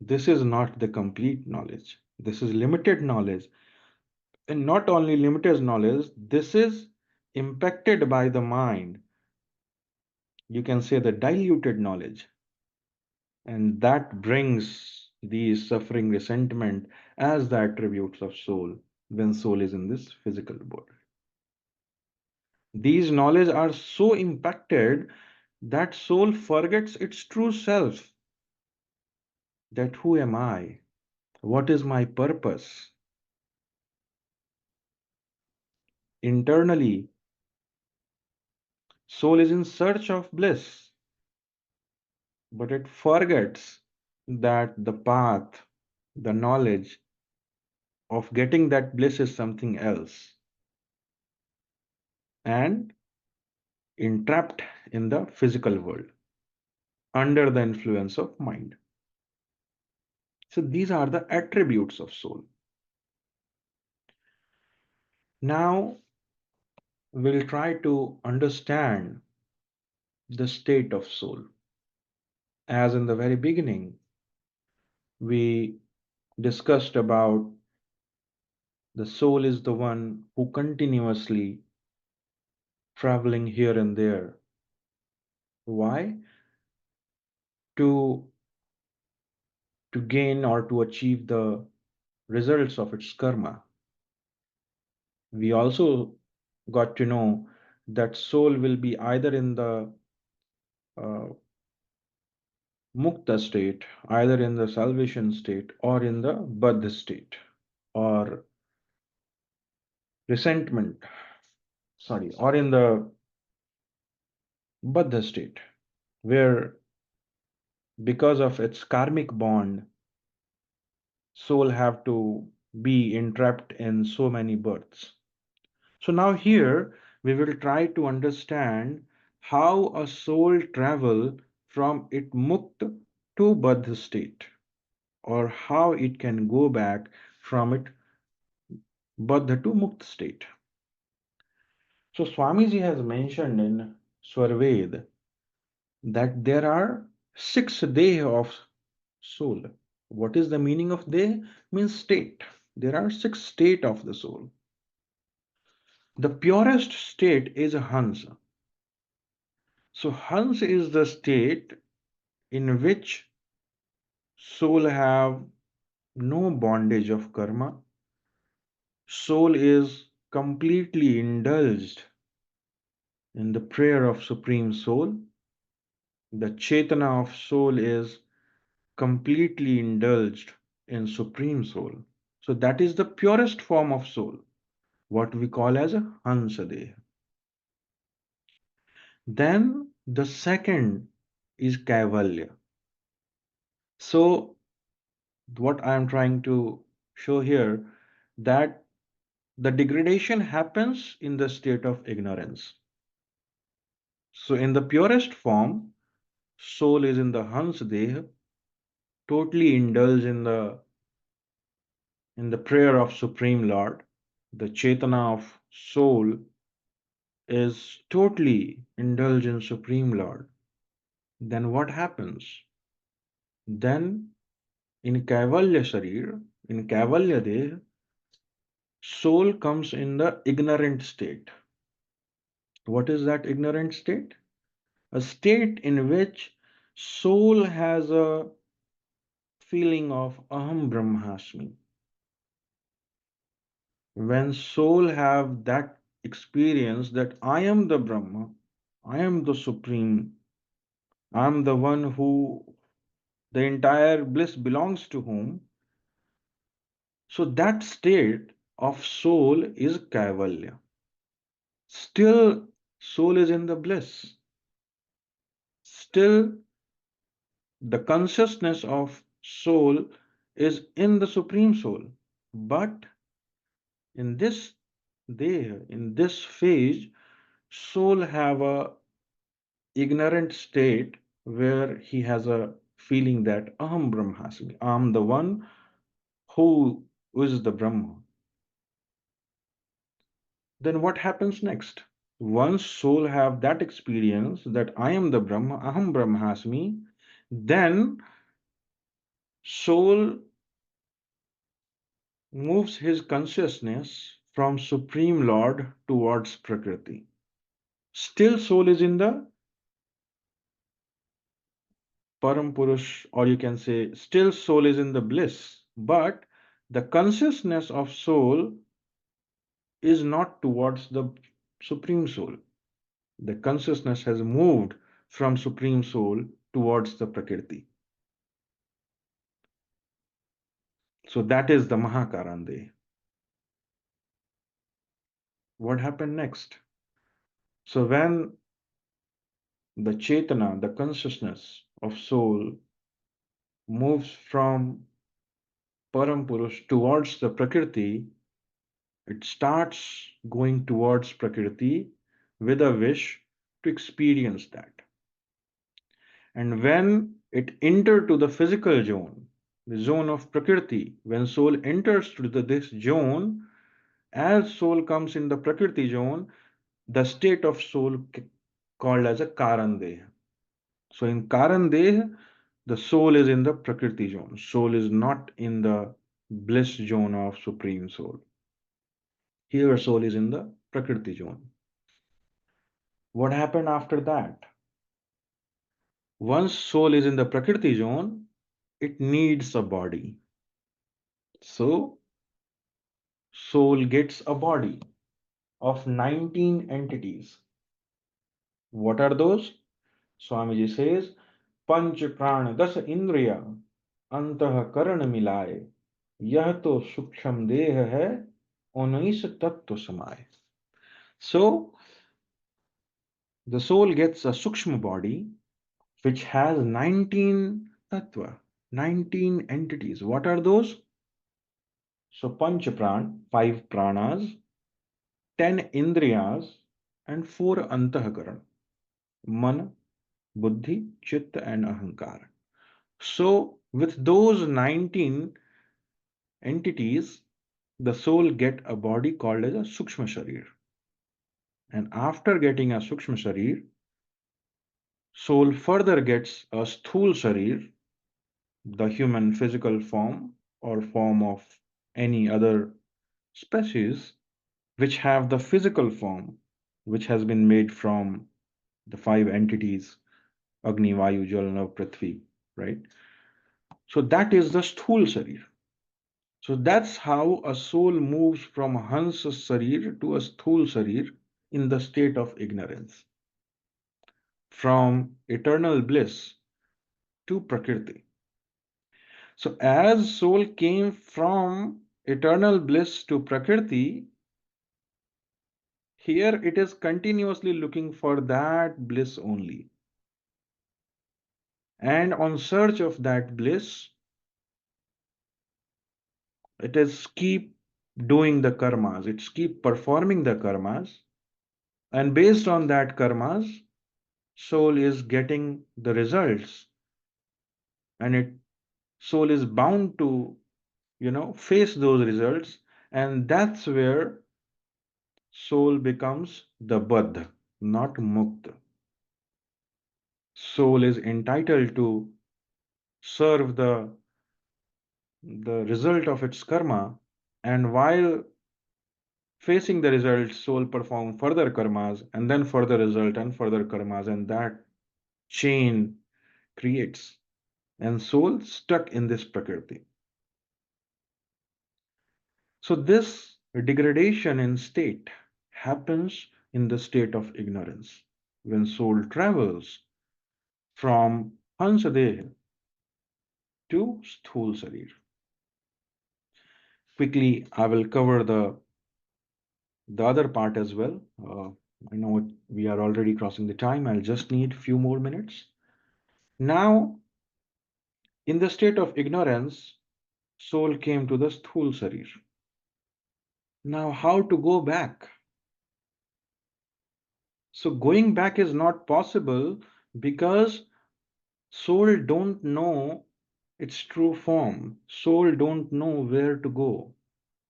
this is not the complete knowledge. This is limited knowledge. And not only limited knowledge, this is impacted by the mind. You can say the diluted knowledge. And that brings these suffering, resentment as the attributes of soul when soul is in this physical world. These knowledge are so impacted that soul forgets its true self. That who am I? What is my purpose? Internally, soul is in search of bliss, but it forgets that the path the knowledge of getting that bliss is something else, and entrapped in the physical world under the influence of mind. So these are the attributes of soul. Now we'll try to understand the state of soul. As in the very beginning, we discussed about the soul is the one who continuously traveling here and there. Why? To gain or to achieve the results of its karma. We also got to know that soul will be either in the uh, mukta state, either in the salvation state, or in the baddha state, or resentment, sorry, or in the baddha state, where because of its karmic bond, soul have to be entrapped in so many births. So now here we will try to understand how a soul travel from it mukt to baddha state, or how it can go back from it baddha to mukt state. So Swamiji has mentioned in Swarved that there are 6 deha of soul. What is the meaning of deha? Means state. There are 6 states of the soul. The purest state is Hansa. So Hansa is the state in which soul have no bondage of karma. Soul is completely indulged in the prayer of Supreme Soul. The Chetana of soul is completely indulged in Supreme Soul. So that is the purest form of soul, what we call as a Hansadeha. Then the second is Kaivalya. So what I am trying to show here, that the degradation happens in the state of ignorance. So in the purest form, soul is in the Hansadeha, totally indulged in the prayer of Supreme Lord. The Chetana of soul is totally indulged in Supreme Lord. Then what happens? Then in Kaivalya Sharir, in Kaivalya Deha, soul comes in the ignorant state. What is that ignorant state? A state in which soul has a feeling of Aham Brahmasmi. When soul have that experience that I am the Brahma, I am the Supreme, I am the one who the entire bliss belongs to whom. So that state of soul is Kaivalya. Still, soul is in the bliss. Still, the consciousness of soul is in the Supreme Soul. But in this in this phase, soul have a ignorant state where he has a feeling that Aham Brahmasmi, I'm the one who is the Brahma. Then what happens next? Once soul have that experience that I am the Brahma, Aham Brahmasmi, then soul moves his consciousness from Supreme Lord towards Prakriti. Still soul is in the Param Purush, or you can say still soul is in the bliss, but the consciousness of soul is not towards the Supreme Soul. The consciousness has moved from Supreme Soul towards the Prakriti. So that is the Mahakarande. What happened next? So when the Chetana, the consciousness of soul, moves from Param Purush towards the Prakriti, it starts going towards Prakriti with a wish to experience that. And when it entered to the physical zone, the zone of Prakriti, when soul enters to this zone, as soul comes in the Prakriti zone, the state of soul called as a Karandeh. So in Karandeh, the soul is in the Prakriti zone. Soul is not in the bliss zone of Supreme Soul. Here, soul is in the Prakriti zone. What happened after that? Once soul is in the Prakriti zone, it needs a body. So, soul gets a body of 19 entities. What are those? Swamiji says, Panch Prana Das Indriya Antah Karan Milaye यह तो सूक्ष्म देह है 19 तत्व समाय. So, the soul gets a sukshma body which has 19 tattva, 19 entities. What are those? So, panch pran, 5 pranas, 10 indriyas, and 4 antahakaran, man, buddhi, chitta, and ahankara. So, with those 19 entities, the soul get a body called as a sukshma sharir. And after getting a sukshma sharir, soul further gets a sthul sharir, the human physical form or form of any other species which have the physical form which has been made from the 5 entities Agni, Vayu, Jal, Nav, Prithvi, right? So that is the sthul sharir. So that's how a soul moves from Hansa sharir to a sthul sharir in the state of ignorance, from eternal bliss to Prakriti. So as soul came from eternal bliss to Prakriti, here it is continuously looking for that bliss only. And on search of that bliss, it is keep doing the karmas, it's keep performing the karmas, and based on that karmas, soul is getting the results, and it soul is bound to face those results, and that's where soul becomes the Baddha, not Mukta. Soul is entitled to serve the result of its karma, and while facing the result, soul perform further karmas, and then further result and further karmas, and that chain creates, and soul stuck in this prakriti. So this degradation in state happens in the state of ignorance when soul travels from Hansadeha to Sthul Sarir. Quickly, I will cover the other part as well. I know we are already crossing the time. I'll just need few more minutes. Now, in the state of ignorance, soul came to the Sthul Sarir. Now, how to go back? So going back is not possible because soul don't know its true form. Soul don't know where to go.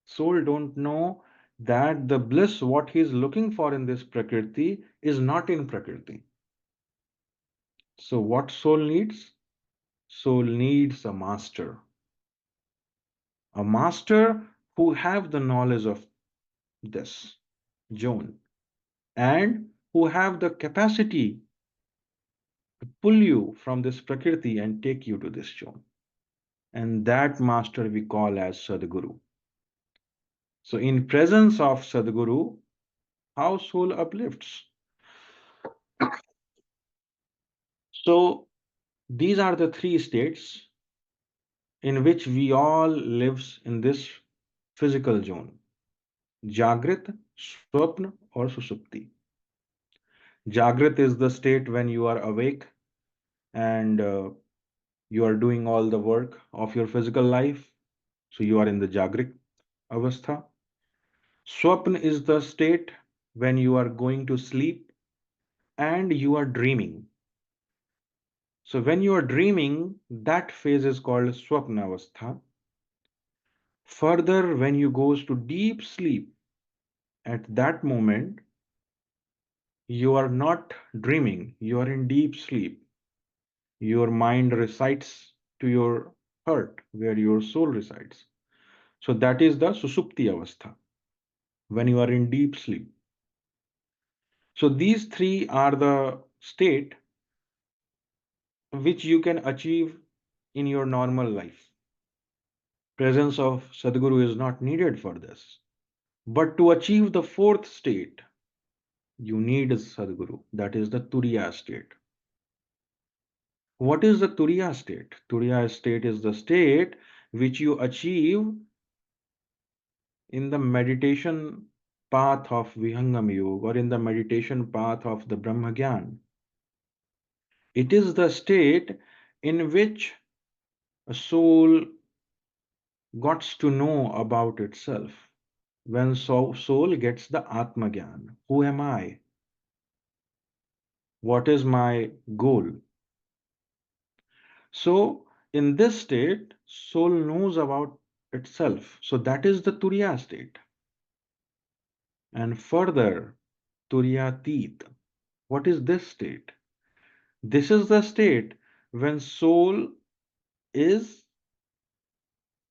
Soul don't know that the bliss what he is looking for in this prakriti is not in prakriti. So what soul needs? Soul needs a master who have the knowledge of this zone and who have the capacity to pull you from this prakriti and take you to this zone. And that master we call as Sadguru. So in presence of Sadguru, how soul uplifts. So these are the 3 states in which we all lives in this physical zone. Jagrit, Swapna or Susupti. Jagrit is the state when you are awake and you are doing all the work of your physical life. So you are in the Jagrik Avastha. Swapn is the state when you are going to sleep and you are dreaming. So when you are dreaming, that phase is called Swapna Avastha. Further, when you goes to deep sleep, at that moment, you are not dreaming, you are in deep sleep. Your mind resides to your heart, where your soul resides. So that is the Susupti Avastha, when you are in deep sleep. So these three are the state which you can achieve in your normal life. Presence of Sadguru is not needed for this. But to achieve the fourth state, you need Sadguru. That is the Turiya state. What is the Turiya state? Turiya state is the state which you achieve in the meditation path of Vihangam Yoga or in the meditation path of the Brahmagyan. It is the state in which a soul got to know about itself. When soul gets the Atmagyan, who am I? What is my goal? So, in this state, soul knows about itself. So, that is the Turiya state. And further, Turiyatit. What is this state? This is the state when soul is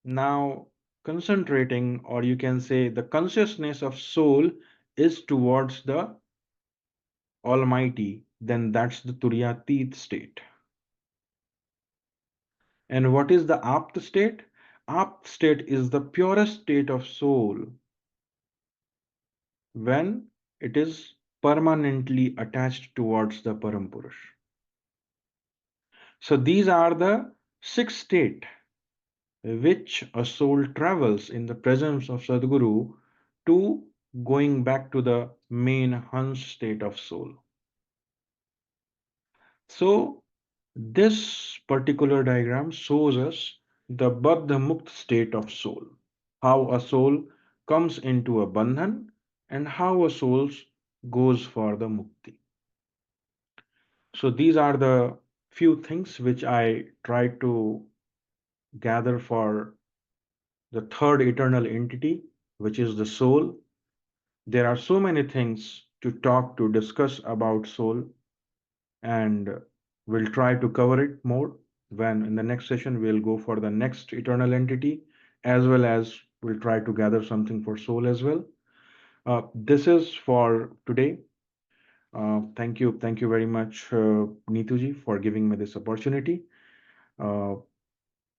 now concentrating, or you can say the consciousness of soul is towards the Almighty, then that's the Turiyatit state. And what is the Apt state? Apt state is the purest state of soul when it is permanently attached towards the Parampurush. So these are the six states which a soul travels in the presence of Sadguru to going back to the main Hans state of soul. So this particular diagram shows us the Baddha Mukt state of soul, how a soul comes into a bandhan and how a soul goes for the mukti. So these are the few things which I try to gather for the third eternal entity, which is the soul. There are so many things to talk, to discuss about soul, and we'll try to cover it more when in the next session we'll go for the next eternal entity, as well as we'll try to gather something for soul as well. This is for today. Thank you very much, Neetuji, for giving me this opportunity. Uh,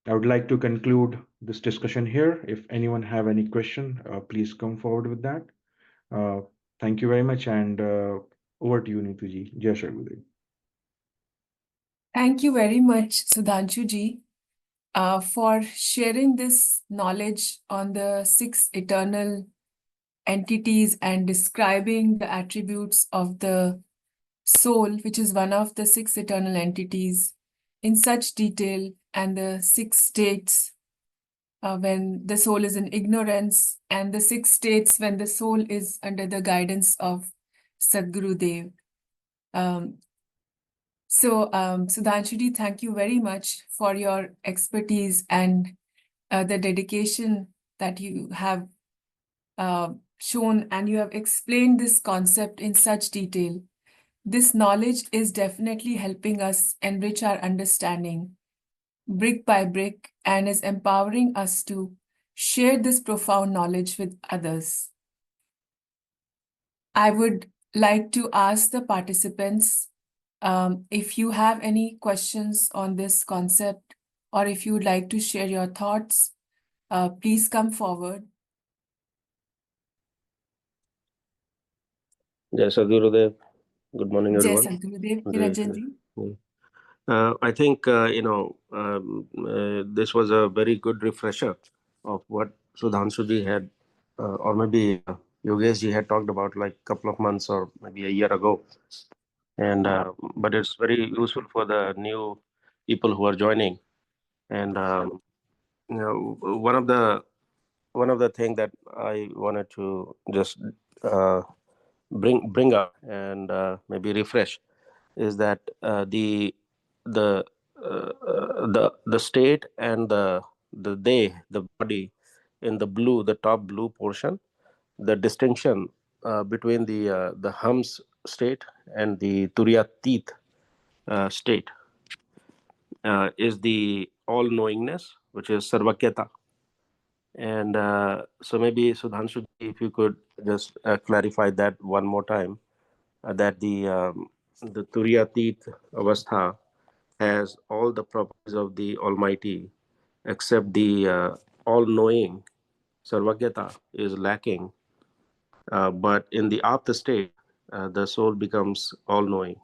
I would like to conclude this discussion here. If anyone have any question, please come forward with that. Uh, Thank you very much, and over to you, Neetuji. Jai Shri Gurudev. Thank you very much, Sudhanshu ji, for sharing this knowledge on the six eternal entities and describing the attributes of the soul, which is one of the six eternal entities, in such detail, and the six states when the soul is in ignorance, and the six states when the soul is under the guidance of Sadgurudeo. Sudhanshu, thank you very much for your expertise and the dedication that you have shown, and you have explained this concept in such detail. This knowledge is definitely helping us enrich our understanding brick by brick and is empowering us to share this profound knowledge with others. I would like to ask the participants if you have any questions on this concept, or if you would like to share your thoughts, please come forward. Jai Sadgurudev. Good morning, Jai everyone. Sadgurudev, Niranjan ji. I think, this was a very good refresher of what Sudhanshuji had, or maybe Yogesh ji had talked about like a couple of months or maybe a year ago. And but it's very useful for the new people who are joining. And one of the thing that I wanted to just uh, bring up and maybe refresh is that the the state and the body in the blue, the top blue portion, the distinction between the hums state and the turyatit state is the all knowingness, which is sarvakyata. And so maybe Sudhanshu, if you could just clarify that one more time, that the turyatit avastha has all the properties of the Almighty, except the all-knowing sarvagyata is lacking. But in the apta state, the soul becomes all-knowing.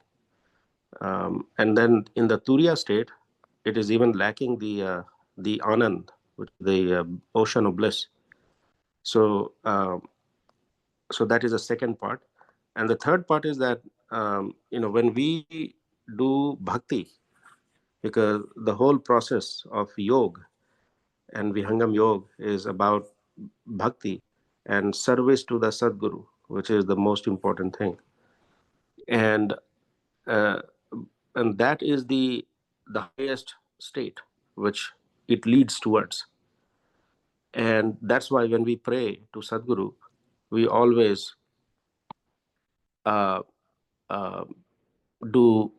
And then in the turiya state, it is even lacking the anand, which is the ocean of bliss. So so that is the second part. And the third part is that when we do bhakti, because the whole process of yoga and Vihangam Yoga is about bhakti and service to the Sadguru, which is the most important thing. And uh, and that is the highest state which it leads towards. And that's why when we pray to Sadguru, we always uh, uh, do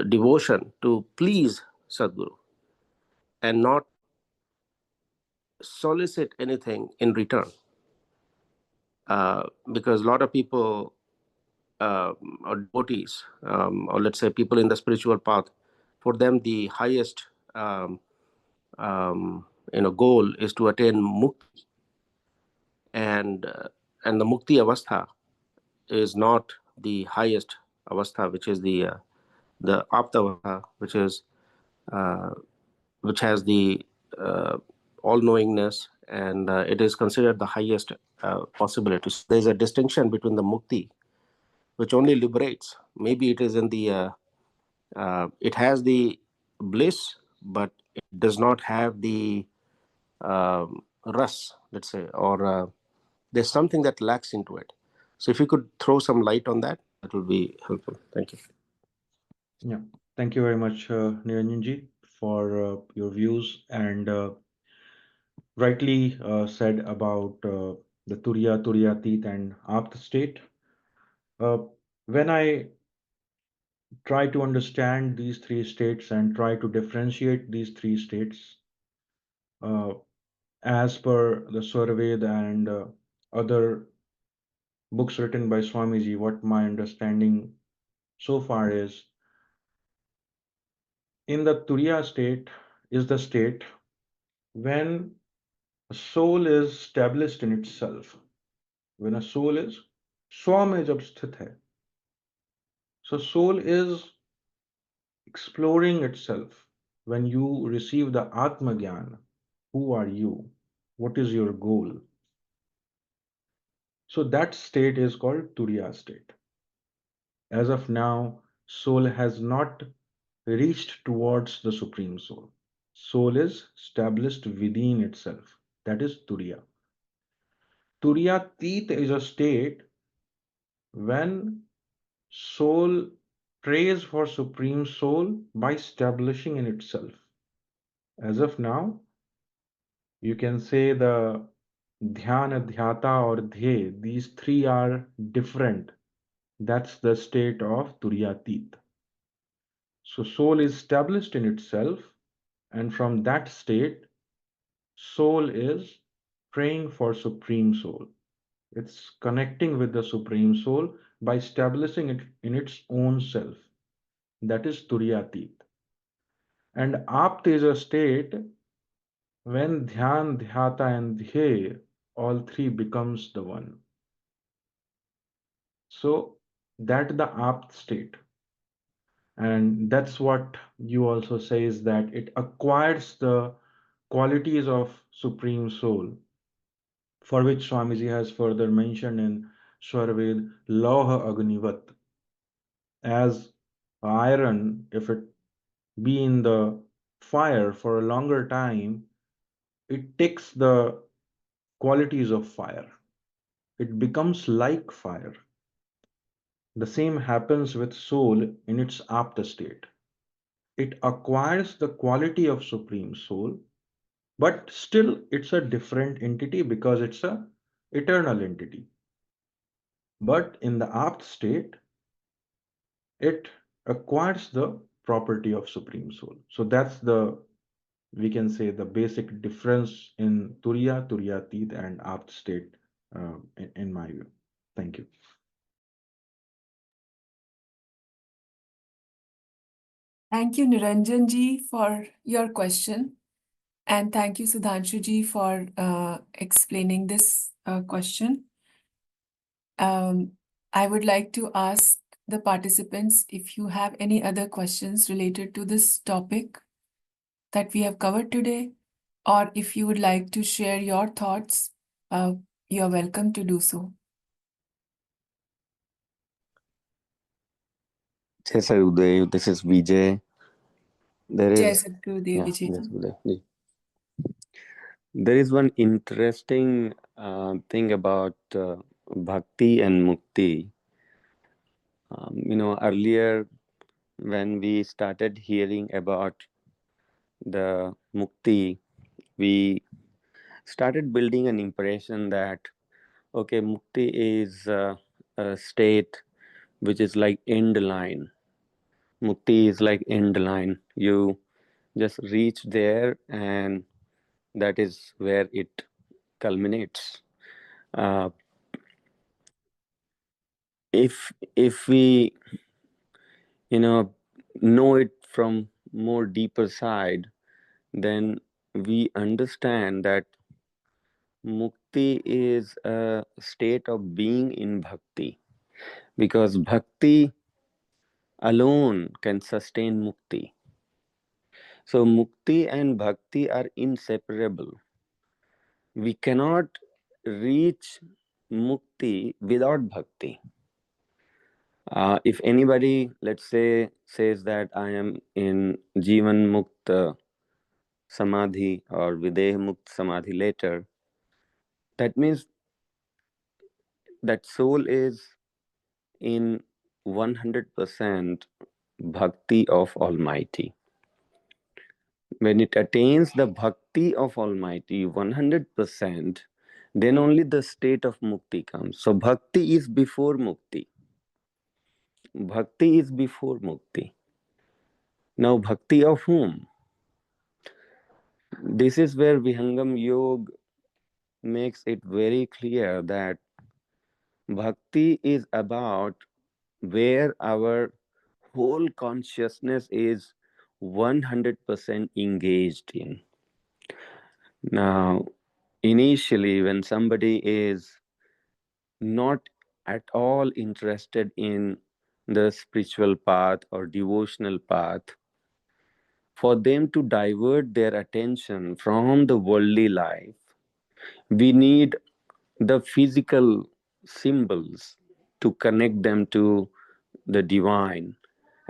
devotion to please Sadguru and not solicit anything in return. Because a lot of people or devotees, or let's say people in the spiritual path, for them the highest goal is to attain mukti, and the mukti avastha is not the highest avastha, which is the apta avastha, which has the all knowingness, and it is considered the highest possibility. So there's a distinction between the mukti, which only liberates. Maybe it is in the it has the bliss, but it does not have the ras, let's say, or there's something that lacks into it. So if you could throw some light on that, that would be helpful. Thank you. Yeah, thank you very much, Niranjanji, for your views, and rightly said about the Turyatit, and Apt state. When I try to understand these three states and try to differentiate these three states, uh, as per the Swarved and other books written by Swamiji, what my understanding so far is, in the Turiya state is the state when a soul is established in itself. When a soul is स्व में जब स्थित है, so soul is exploring itself. When you receive the Atma Gyan, who are you? What is your goal? So that state is called Turiya state. As of now, soul has not reached towards the Supreme Soul. Soul is established within itself. That is Turiya. Turiya Tit is a state when soul prays for Supreme Soul by establishing in itself. As of now, you can say the Dhyana, Dhyata, or Dhye, these three are different. That's the state of Turyatit. So soul is established in itself, and from that state, soul is praying for Supreme Soul. It's connecting with the Supreme Soul by establishing it in its own self. That is Turyatit. And Apt is a state when Dhyan, Dhyata, and Dhye, all three becomes the one. So that the Apt state. And that's what you also say, is that it acquires the qualities of Supreme Soul, for which Swamiji has further mentioned in Swarved, Lauha Agnivat. As iron, if it be in the fire for a longer time, it takes the qualities of fire. It becomes like fire. The same happens with soul in its apt state. It acquires the quality of Supreme Soul, but still it's a different entity because it's a eternal entity. But in the apt state, it acquires the property of Supreme Soul. So that's the, we can say, the basic difference in Turiya, Turiyatit, and apt state in my view. Thank you. Thank you, Niranjan ji, for your question. And thank you, Sudhanshu ji, for explaining this question. I would like to ask the participants if you have any other questions related to this topic that we have covered today, or if you would like to share your thoughts, you're welcome to do so. Jai Sadgurudeo, this is Vijay. Jai Sadgurudeo, Vijay ji. Sadgurudeo. There is one interesting thing about bhakti and mukti. Earlier when we started hearing about the mukti, we started building an impression that, okay, mukti is a state which is like end line. Mukti is like end line. You just reach there and that is where it culminates. If we know it from more deeper side, then we understand that mukti is a state of being in bhakti, because bhakti alone can sustain mukti. So mukti and bhakti are inseparable. We cannot reach mukti without bhakti. If anybody, let's say, says that I am in Jivan Mukta Samadhi or Videha Mukta Samadhi later, that means that soul is in 100% bhakti of Almighty. When it attains the bhakti of Almighty 100%, then only the state of mukti comes. So bhakti is before mukti. Bhakti is before mukti. Now bhakti of whom? This is where Vihangam Yoga makes it very clear that bhakti is about where our whole consciousness is 100% engaged in. Now, initially, when somebody is not at all interested in the spiritual path or devotional path, for them to divert their attention from the worldly life, we need the physical symbols to connect them to the divine.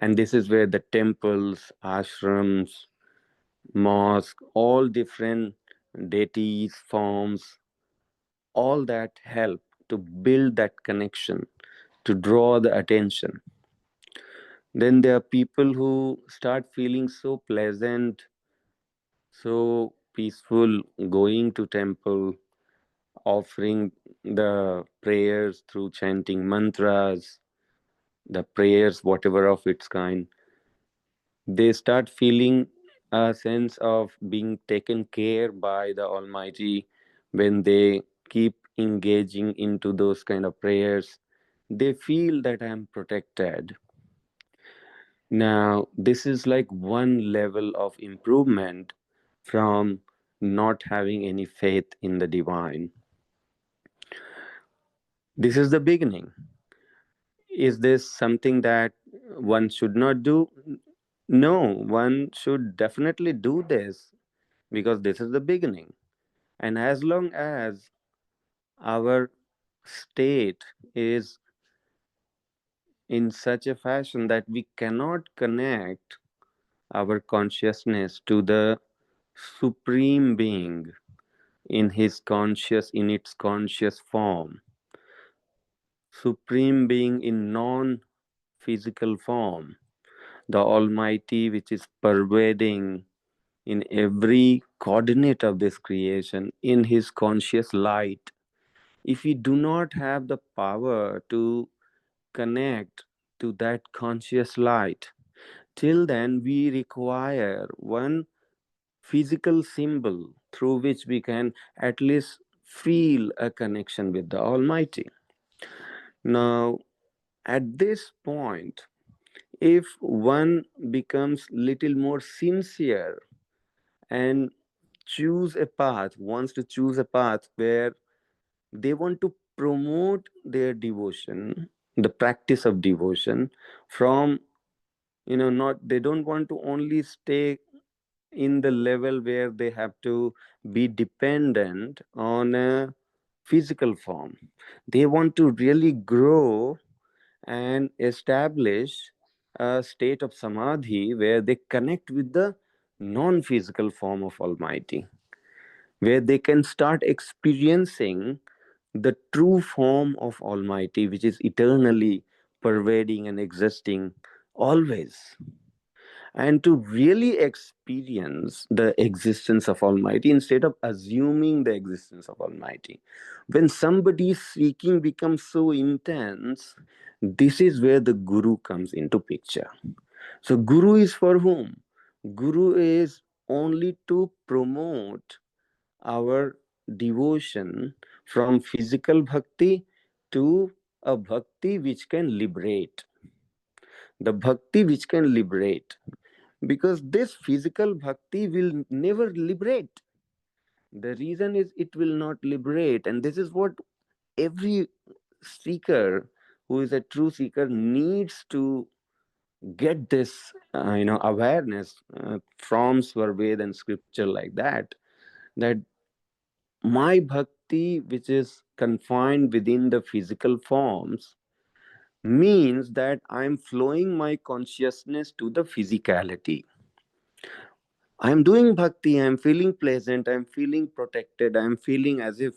And this is where the temples, ashrams, mosque, all different deities, forms, all that help to build that connection, to draw the attention. Then there are people who start feeling so pleasant, so peaceful, going to temple, offering the prayers through chanting mantras, the prayers, whatever of its kind. They start feeling a sense of being taken care by the Almighty when they keep engaging into those kind of prayers. They feel that I am protected. Now, this is like one level of improvement from not having any faith in the divine. This is the beginning. Is this something that one should not do? No, one should definitely do this because this is the beginning. And as long as our state is in such a fashion that we cannot connect our consciousness to the supreme being, in its conscious form, Supreme Being in non-physical form, the Almighty which is pervading in every coordinate of this creation in His conscious light. If we do not have the power to connect to that conscious light, till then we require one physical symbol through which we can at least feel a connection with the Almighty. Now, at this point, if one becomes little more sincere and wants to choose a path where they want to promote their devotion, the practice of devotion, from not they don't want to only stay in the level where they have to be dependent on a physical form. They want to really grow and establish a state of samadhi where they connect with the non-physical form of Almighty, where they can start experiencing the true form of Almighty, which is eternally pervading and existing always. And to really experience the existence of Almighty instead of assuming the existence of Almighty. When somebody's seeking becomes so intense, this is where the Guru comes into picture. So Guru is for whom? Guru is only to promote our devotion from physical bhakti to a bhakti which can liberate. The bhakti which can liberate. Because this physical bhakti will never liberate. The reason is it will not liberate. And this is what every seeker who is a true seeker needs to get this awareness from Svarved and scripture like that my bhakti, which is confined within the physical forms, means that I'm flowing my consciousness to the physicality. I'm doing bhakti, I'm feeling pleasant, I'm feeling protected, I'm feeling as if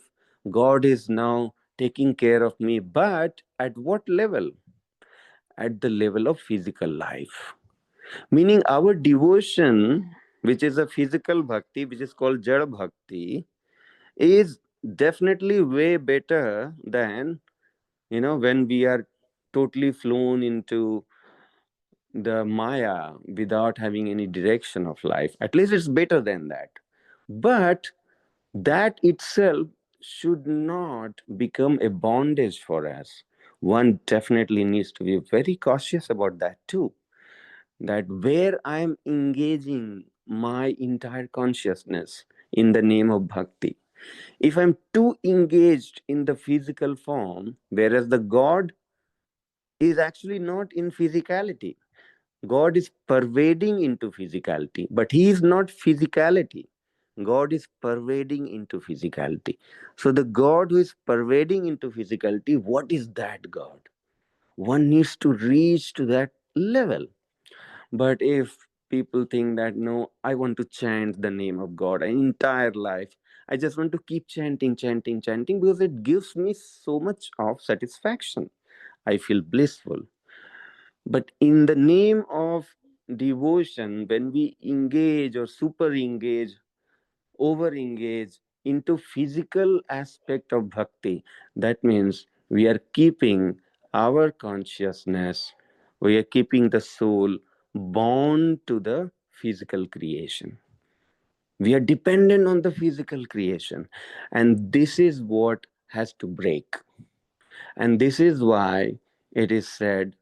God is now taking care of me. But at what level? At the level of physical life. Meaning our devotion, which is a physical bhakti, which is called Jada Bhakti, is definitely way better than when we are totally flown into the Maya without having any direction of life. At least it's better than that. But that itself should not become a bondage for us. One definitely needs to be very cautious about that too. That where I am engaging my entire consciousness in the name of bhakti, if I'm too engaged in the physical form, whereas the God is actually not in physicality, God is pervading into physicality, but He is not physicality. God is pervading into physicality. So the God who is pervading into physicality, what is that God? One needs to reach to that level. But if people think that, no, I want to chant the name of God an entire life, I just want to keep chanting, chanting, chanting because it gives me so much of satisfaction. I feel blissful. But in the name of devotion, when we engage or super engage, over engage into physical aspect of bhakti, that means we are keeping our consciousness, we are keeping the soul bound to the physical creation. We are dependent on the physical creation, and this is what has to break. And this is why it is said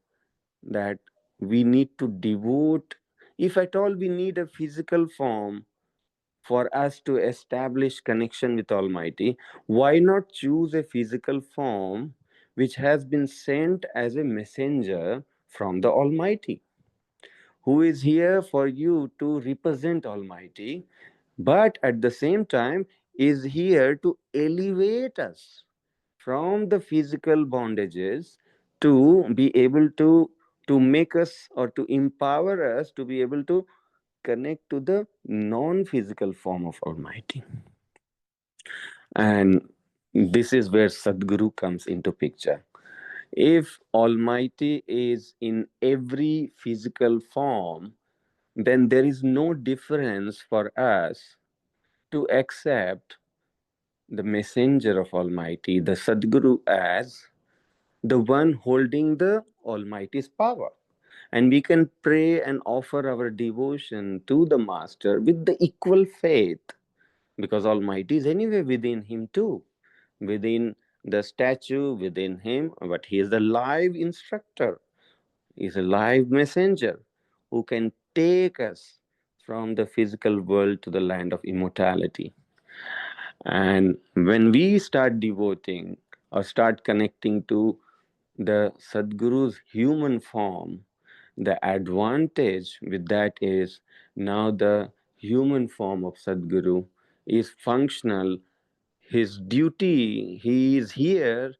that we need to devote, if at all we need a physical form for us to establish connection with Almighty, why not choose a physical form which has been sent as a messenger from the Almighty, who is here for you to represent Almighty, but at the same time is here to elevate us from the physical bondages to be able to make us or to empower us to be able to connect to the non-physical form of Almighty. And this is where Sadguru comes into picture. If Almighty is in every physical form, then there is no difference for us to accept the messenger of Almighty, the Sadguru, as the one holding the Almighty's power. And we can pray and offer our devotion to the Master with the equal faith, because Almighty is anyway within him too, within the statue, within him, but he is the live instructor, he is a live messenger who can take us from the physical world to the land of immortality. And when we start devoting or start connecting to the Sadguru's human form, the advantage with that is now the human form of Sadguru is functional. His duty, he is here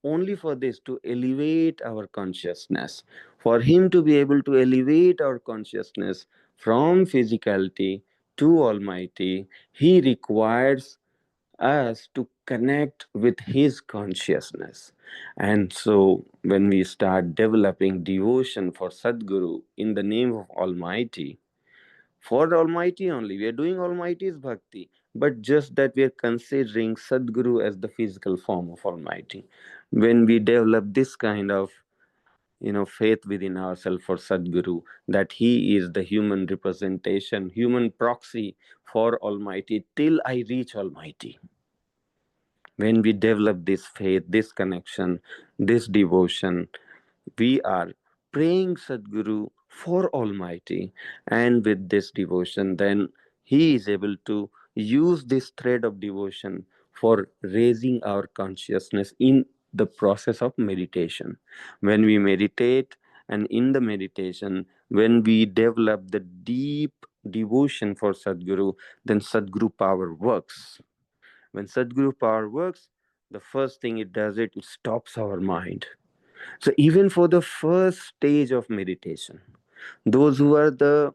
only for this, to elevate our consciousness. For him to be able to elevate our consciousness from physicality to Almighty, he requires us to connect with his consciousness. And so when we start developing devotion for Sadguru in the name of Almighty, for the Almighty only, we are doing Almighty's bhakti, but just that we are considering Sadguru as the physical form of Almighty. When we develop this kind of faith within ourselves for Sadguru, that he is the human representation, human proxy for Almighty till I reach Almighty. When we develop this faith, this connection, this devotion, we are praying Sadguru for Almighty. And with this devotion, then he is able to use this thread of devotion for raising our consciousness in the process of meditation. When we meditate, and in the meditation, when we develop the deep devotion for Sadguru, then Sadguru power works. When Sadguru power works, the first thing it does, it stops our mind. So even for the first stage of meditation, those who are the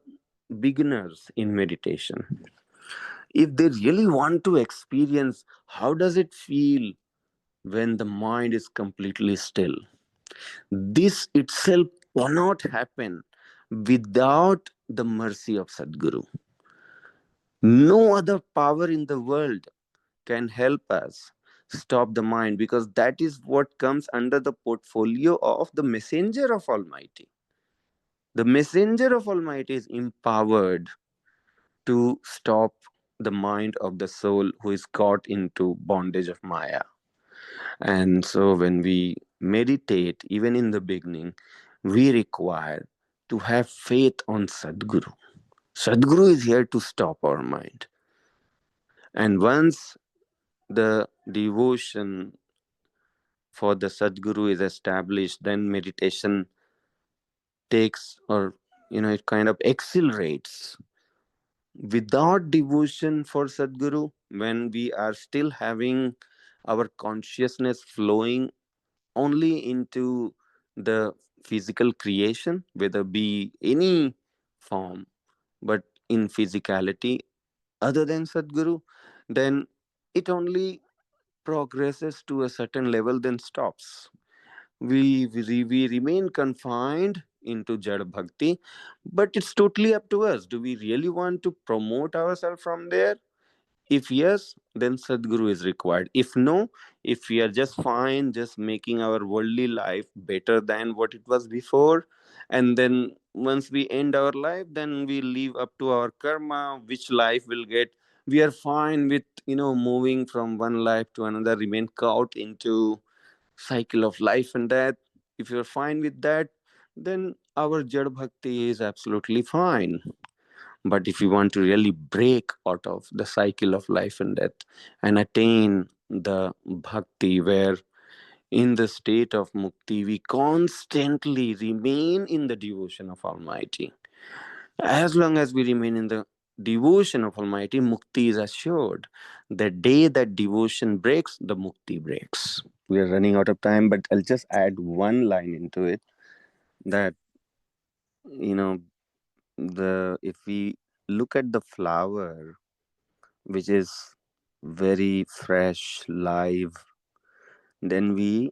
beginners in meditation, if they really want to experience how does it feel when the mind is completely still, this itself cannot happen without the mercy of Sadguru. No other power in the world can help us stop the mind, because that is what comes under the portfolio of the messenger of Almighty. The messenger of Almighty is empowered to stop the mind of the soul who is caught into bondage of Maya. And so when we meditate, even in the beginning, we require to have faith on Sadguru. Sadguru is here to stop our mind. And once the devotion for the Sadguru is established, then meditation takes, or it kind of accelerates. Without devotion for Sadguru, when we are still having our consciousness flowing only into the physical creation, whether be any form, but in physicality other than Sadguru, then it only progresses to a certain level, then stops. We remain confined into Jada Bhakti, but it's totally up to us. Do we really want to promote ourselves from there? If yes, then Sadguru is required. If no, if we are just fine, just making our worldly life better than what it was before, and then once we end our life, then we leave up to our karma, which life will get. We are fine with, moving from one life to another, remain caught into cycle of life and death. If you're fine with that, then our Jad Bhakti is absolutely fine. But if you want to really break out of the cycle of life and death and attain the bhakti where in the state of mukti we constantly remain in the devotion of Almighty. As long as we remain in the devotion of Almighty, mukti is assured. The day that devotion breaks, the mukti breaks. We are running out of time, but I'll just add one line into it, that if we look at the flower, which is very fresh, live. Then we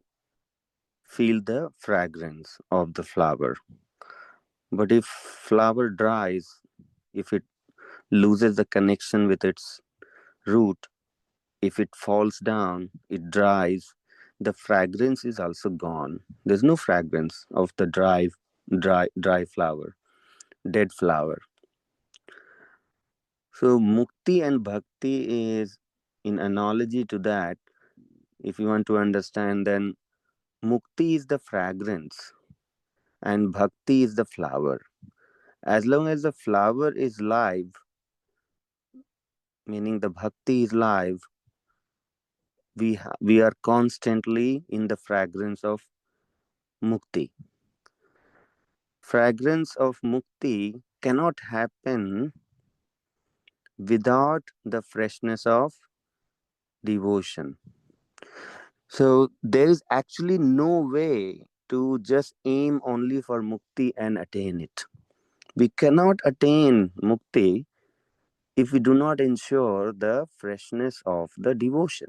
feel the fragrance of the flower. But if flower dries, if it loses the connection with its root, if it falls down, it dries, the fragrance is also gone. There's no fragrance of the dry flower, dead flower. So mukti and bhakti is in analogy to that. If you want to understand, then mukti is the fragrance and bhakti is the flower. As long as the flower is live, meaning the bhakti is live, we are constantly in the fragrance of mukti. Fragrance of mukti cannot happen without the freshness of devotion. So there is actually no way to just aim only for mukti and attain it. We cannot attain mukti if we do not ensure the freshness of the devotion.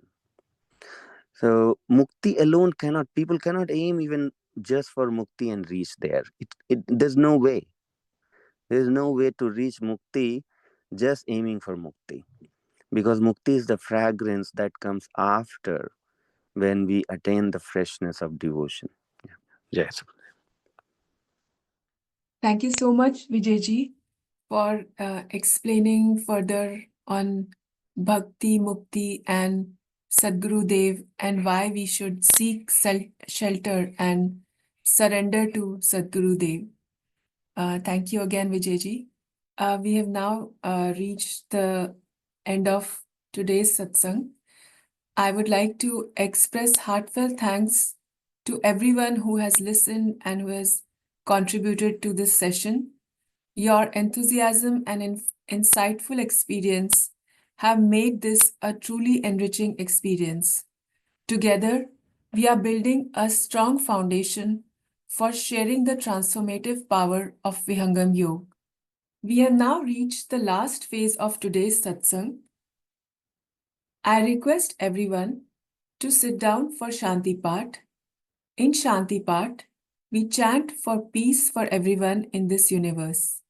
So mukti alone people cannot aim even just for mukti and reach there. There's no way. There's no way to reach mukti just aiming for mukti. Because mukti is the fragrance that comes after when we attain the freshness of devotion. Yeah. Yes. Thank you so much, Vijayji, for explaining further on Bhakti, Mukti, and Sadgurudev, and why we should seek shelter and surrender to Sadgurudev. Thank you again, Vijayji. We have now reached the end of today's satsang. I would like to express heartfelt thanks to everyone who has listened and who has contributed to this session. Your enthusiasm and insightful experience have made this a truly enriching experience. Together, we are building a strong foundation for sharing the transformative power of Vihangam Yoga. We have now reached the last phase of today's satsang. I request everyone to sit down for Shanti Path. In Shanti Path, we chant for peace for everyone in this universe.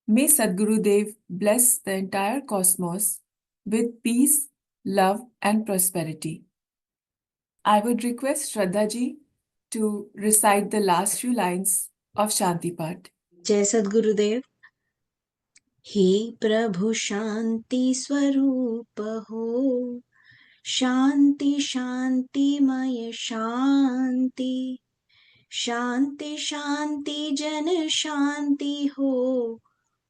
May Sadgurudev bless the entire cosmos with peace, love, and prosperity. I would request Shraddhaji to recite the last few lines of Shanti Path. जय सद्गुरुदेव। हे प्रभु शांति स्वरूप हो, शांति शांतिमय शांति, शांति शांति जन शांति हो,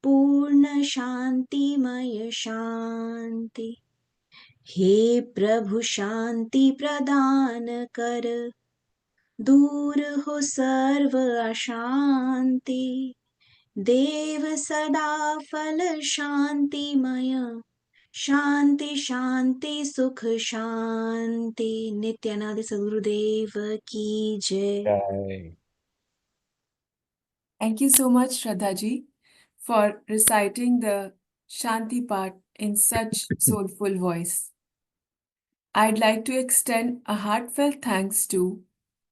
पूर्ण शांतिमय शांति। हे प्रभु शांति प्रदान कर, दूर हो सर्व अशांति, देव सदा फल शांतिमय, शांति शांति सुख शांति। नित्यानंद सद्गुरुदेव की जय। Jai. Thank you so much, Shraddhaji, for reciting the Shanti Path in such soulful voice. I'd like to extend a heartfelt thanks to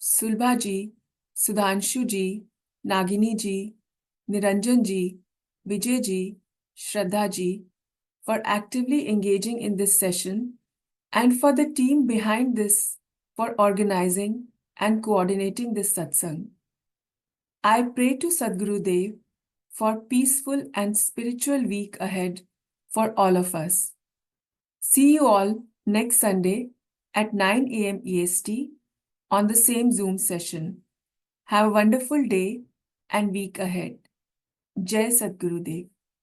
Sulbhaji, Sudhanshuji, Naginiji, Niranjanji, Vijayji, Shraddhaji for actively engaging in this session, and for the team behind this for organizing and coordinating this satsang. I pray to Sadgurudev for peaceful and spiritual week ahead for all of us. See you all next Sunday at 9 a.m. EST on the same Zoom session. Have a wonderful day and week ahead. Jai Sadgurudev.